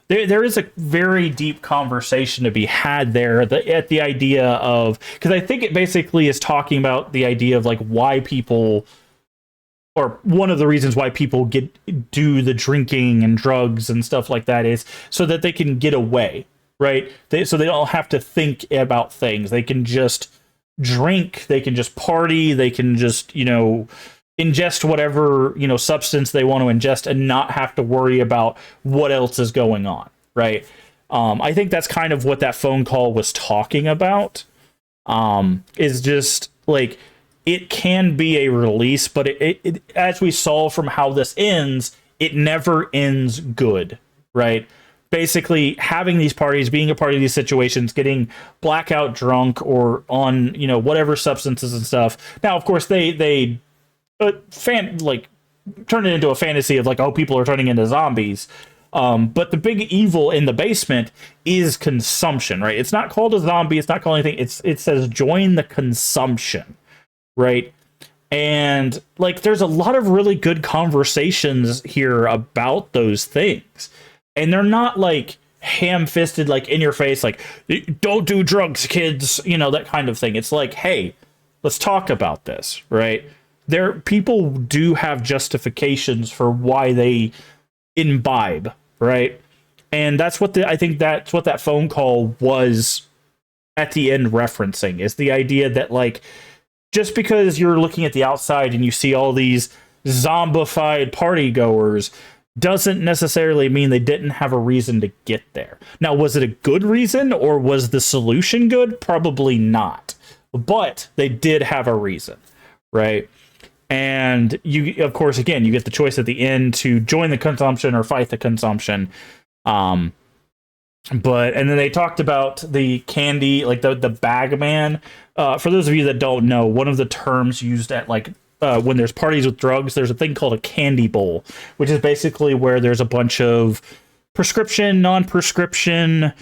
there is a very deep conversation to be had there at the idea of, because I think it basically is talking about the idea of like why people, or one of the reasons why people do the drinking and drugs and stuff like that, is so that they can get away, right? So they don't have to think about things. They can just drink, they can just party, they can just, ingest whatever, substance they want to ingest and not have to worry about what else is going on, right? I think that's kind of what that phone call was talking about, is just like, it can be a release, but it as we saw from how this ends, it never ends good, right? Basically, having these parties, being a part of these situations, getting blackout drunk or on, whatever substances and stuff. Now, of course, they turn it into a fantasy of like, oh, people are turning into zombies. But the big evil in the basement is consumption, right? It's not called a zombie. It's not called anything. It says join the consumption. Right. And like, there's a lot of really good conversations here about those things. And they're not like ham-fisted, like in your face, like, don't do drugs, kids, that kind of thing. It's like, hey, let's talk about this, right? People do have justifications for why they imbibe, right? And that's what I think that's what that phone call was at the end referencing, is the idea that, like, just because you're looking at the outside and you see all these zombified party goers doesn't necessarily mean they didn't have a reason to get there. Now, was it a good reason, or was the solution good? Probably not. But they did have a reason, right? And you, of course, again, you get the choice at the end to join the consumption or fight the consumption. And then they talked about the candy, like the bag man. For those of you that don't know, one of the terms used at like when there's parties with drugs, there's a thing called a candy bowl, which is basically where there's a bunch of prescription, non-prescription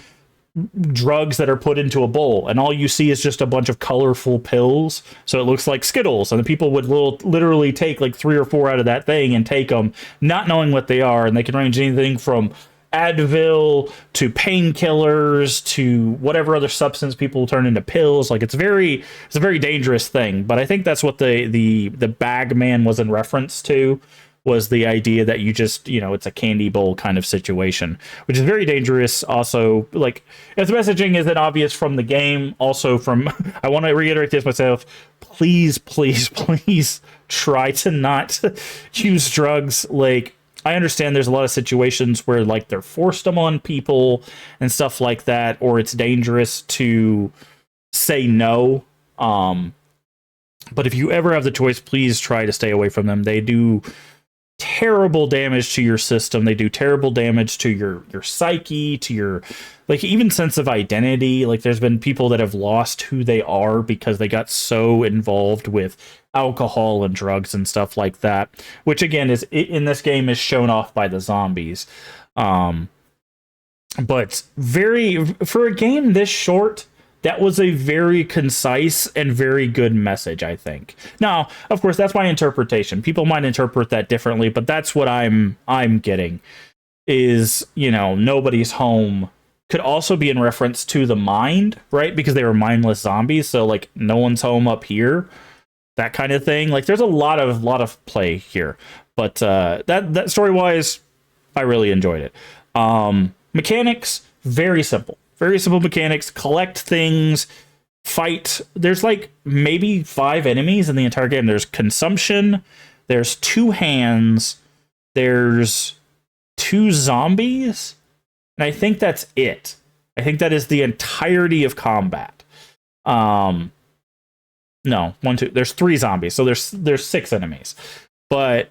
drugs that are put into a bowl, and all you see is just a bunch of colorful pills, so it looks like Skittles, and the people would literally take like 3 or 4 out of that thing and take them not knowing what they are, and they can range anything from Advil to painkillers to whatever other substance people turn into pills. Like it's a very dangerous thing. But I think that's what the bag man was in reference to, was the idea that you just, it's a candy bowl kind of situation, which is very dangerous. Also, like, if the messaging isn't obvious from the game, also from, I want to reiterate this myself, please try to not use drugs. Like, I understand there's a lot of situations where, like, they're forced them on people and stuff like that, or it's dangerous to say no. But if you ever have the choice, please try to stay away from them. They do terrible damage to your system. They do terrible damage to your psyche, to your, like, even sense of identity. Like, there's been people that have lost who they are because they got so involved with alcohol and drugs and stuff like that, which again is in this game is shown off by the zombies. But for a game this short, that was a very concise and very good message, I think. Now, of course, that's my interpretation. People might interpret that differently, but that's what I'm getting is, nobody's home could also be in reference to the mind, right? Because they were mindless zombies, so like no one's home up here, that kind of thing. Like there's a lot of play here. But that story-wise, I really enjoyed it. Mechanics, very simple. Very simple mechanics. Collect things, fight. There's like maybe 5 enemies in the entire game. There's consumption. There's 2 hands. There's 2 zombies. And I think that's it. I think that is the entirety of combat. No, 1, 2. There's 3 zombies. So there's 6 enemies. But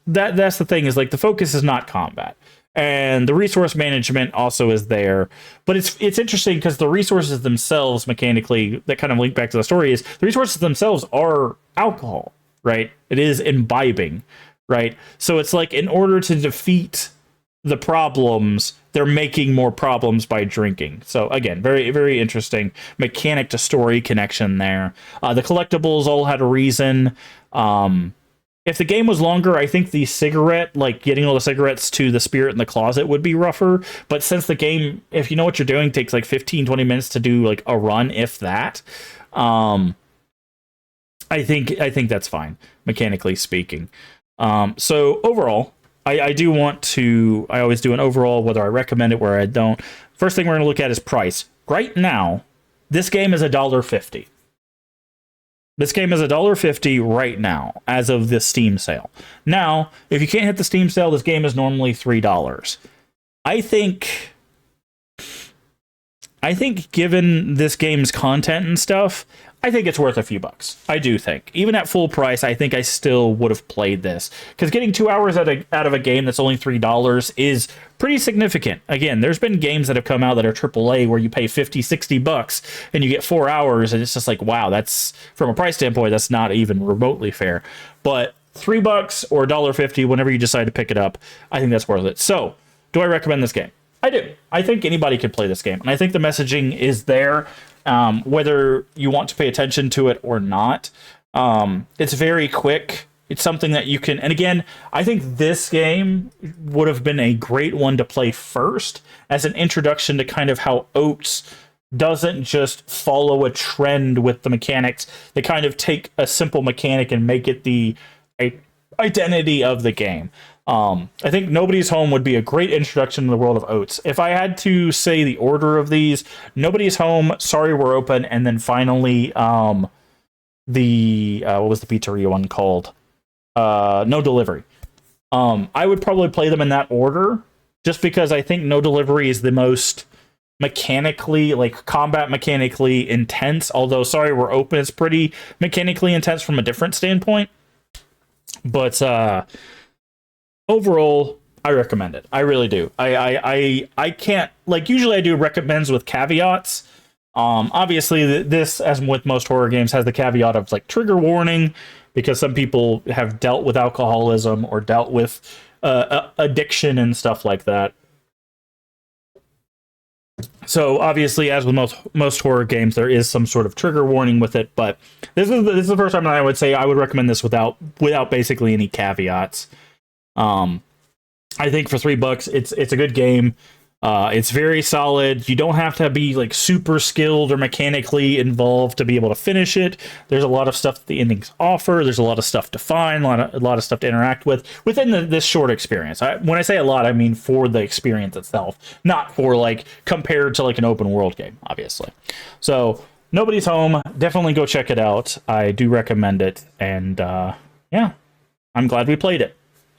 that's the thing, is like the focus is not combat. And the resource management also is there. But it's interesting because the resources themselves, mechanically, that kind of link back to the story, is the resources themselves are alcohol, right? It is imbibing, right? So it's like, in order to defeat the problems, they're making more problems by drinking. So again, very, very interesting mechanic to story connection there. The collectibles all had a reason. If the game was longer, I think the cigarette, like getting all the cigarettes to the spirit in the closet, would be rougher. But since the game, if you know what you're doing, takes like 15, 20 minutes to do like a run, if that, I think that's fine, mechanically speaking. So overall, I always do an overall, whether I recommend it, where I don't. First thing we're going to look at is price. Right now, this game is $1.50. This game is $1.50 right now, as of the Steam sale. Now, if you can't hit the Steam sale, this game is normally $3. I think given this game's content and stuff, I think it's worth a few bucks. I do think. Even at full price, I think I still would have played this. Because getting 2 hours out of a game that's only $3 is pretty significant. Again, there's been games that have come out that are AAA where you pay 50, 60 bucks and you get 4 hours, and it's just like, wow, that's, from a price standpoint, that's not even remotely fair. But $3 or $1.50, whenever you decide to pick it up, I think that's worth it. So, do I recommend this game? I do. I think anybody could play this game. And I think the messaging is there. Whether you want to pay attention to it or not. It's very quick. It's something that you can, and again, I think this game would have been a great one to play first as an introduction to kind of how Oats doesn't just follow a trend with the mechanics. They kind of take a simple mechanic and make it the identity of the game. I think Nobody's Home would be a great introduction to the world of Oats. If I had to say the order of these, Nobody's Home, Sorry We're Open, and then finally what was the pizzeria one called? No Delivery. I would probably play them in that order, just because I think No Delivery is the most mechanically, like combat mechanically intense, although Sorry We're Open is pretty mechanically intense from a different standpoint. But overall, I recommend it. I really do. I can't, like, usually I do recommends with caveats. Obviously, this, as with most horror games, has the caveat of like trigger warning, because some people have dealt with alcoholism or dealt with addiction and stuff like that. So obviously, as with most horror games, there is some sort of trigger warning with it. But this is the first time that I would say I would recommend this without basically any caveats. I think for $3, it's a good game. It's very solid. You don't have to be like super skilled or mechanically involved to be able to finish it. There's a lot of stuff that the endings offer. There's a lot of stuff to find, a lot of stuff to interact with within this short experience. When I say a lot, I mean for the experience itself, not for like compared to like an open world game, obviously. So Nobody's Home, definitely go check it out. I do recommend it, and yeah, I'm glad we played it.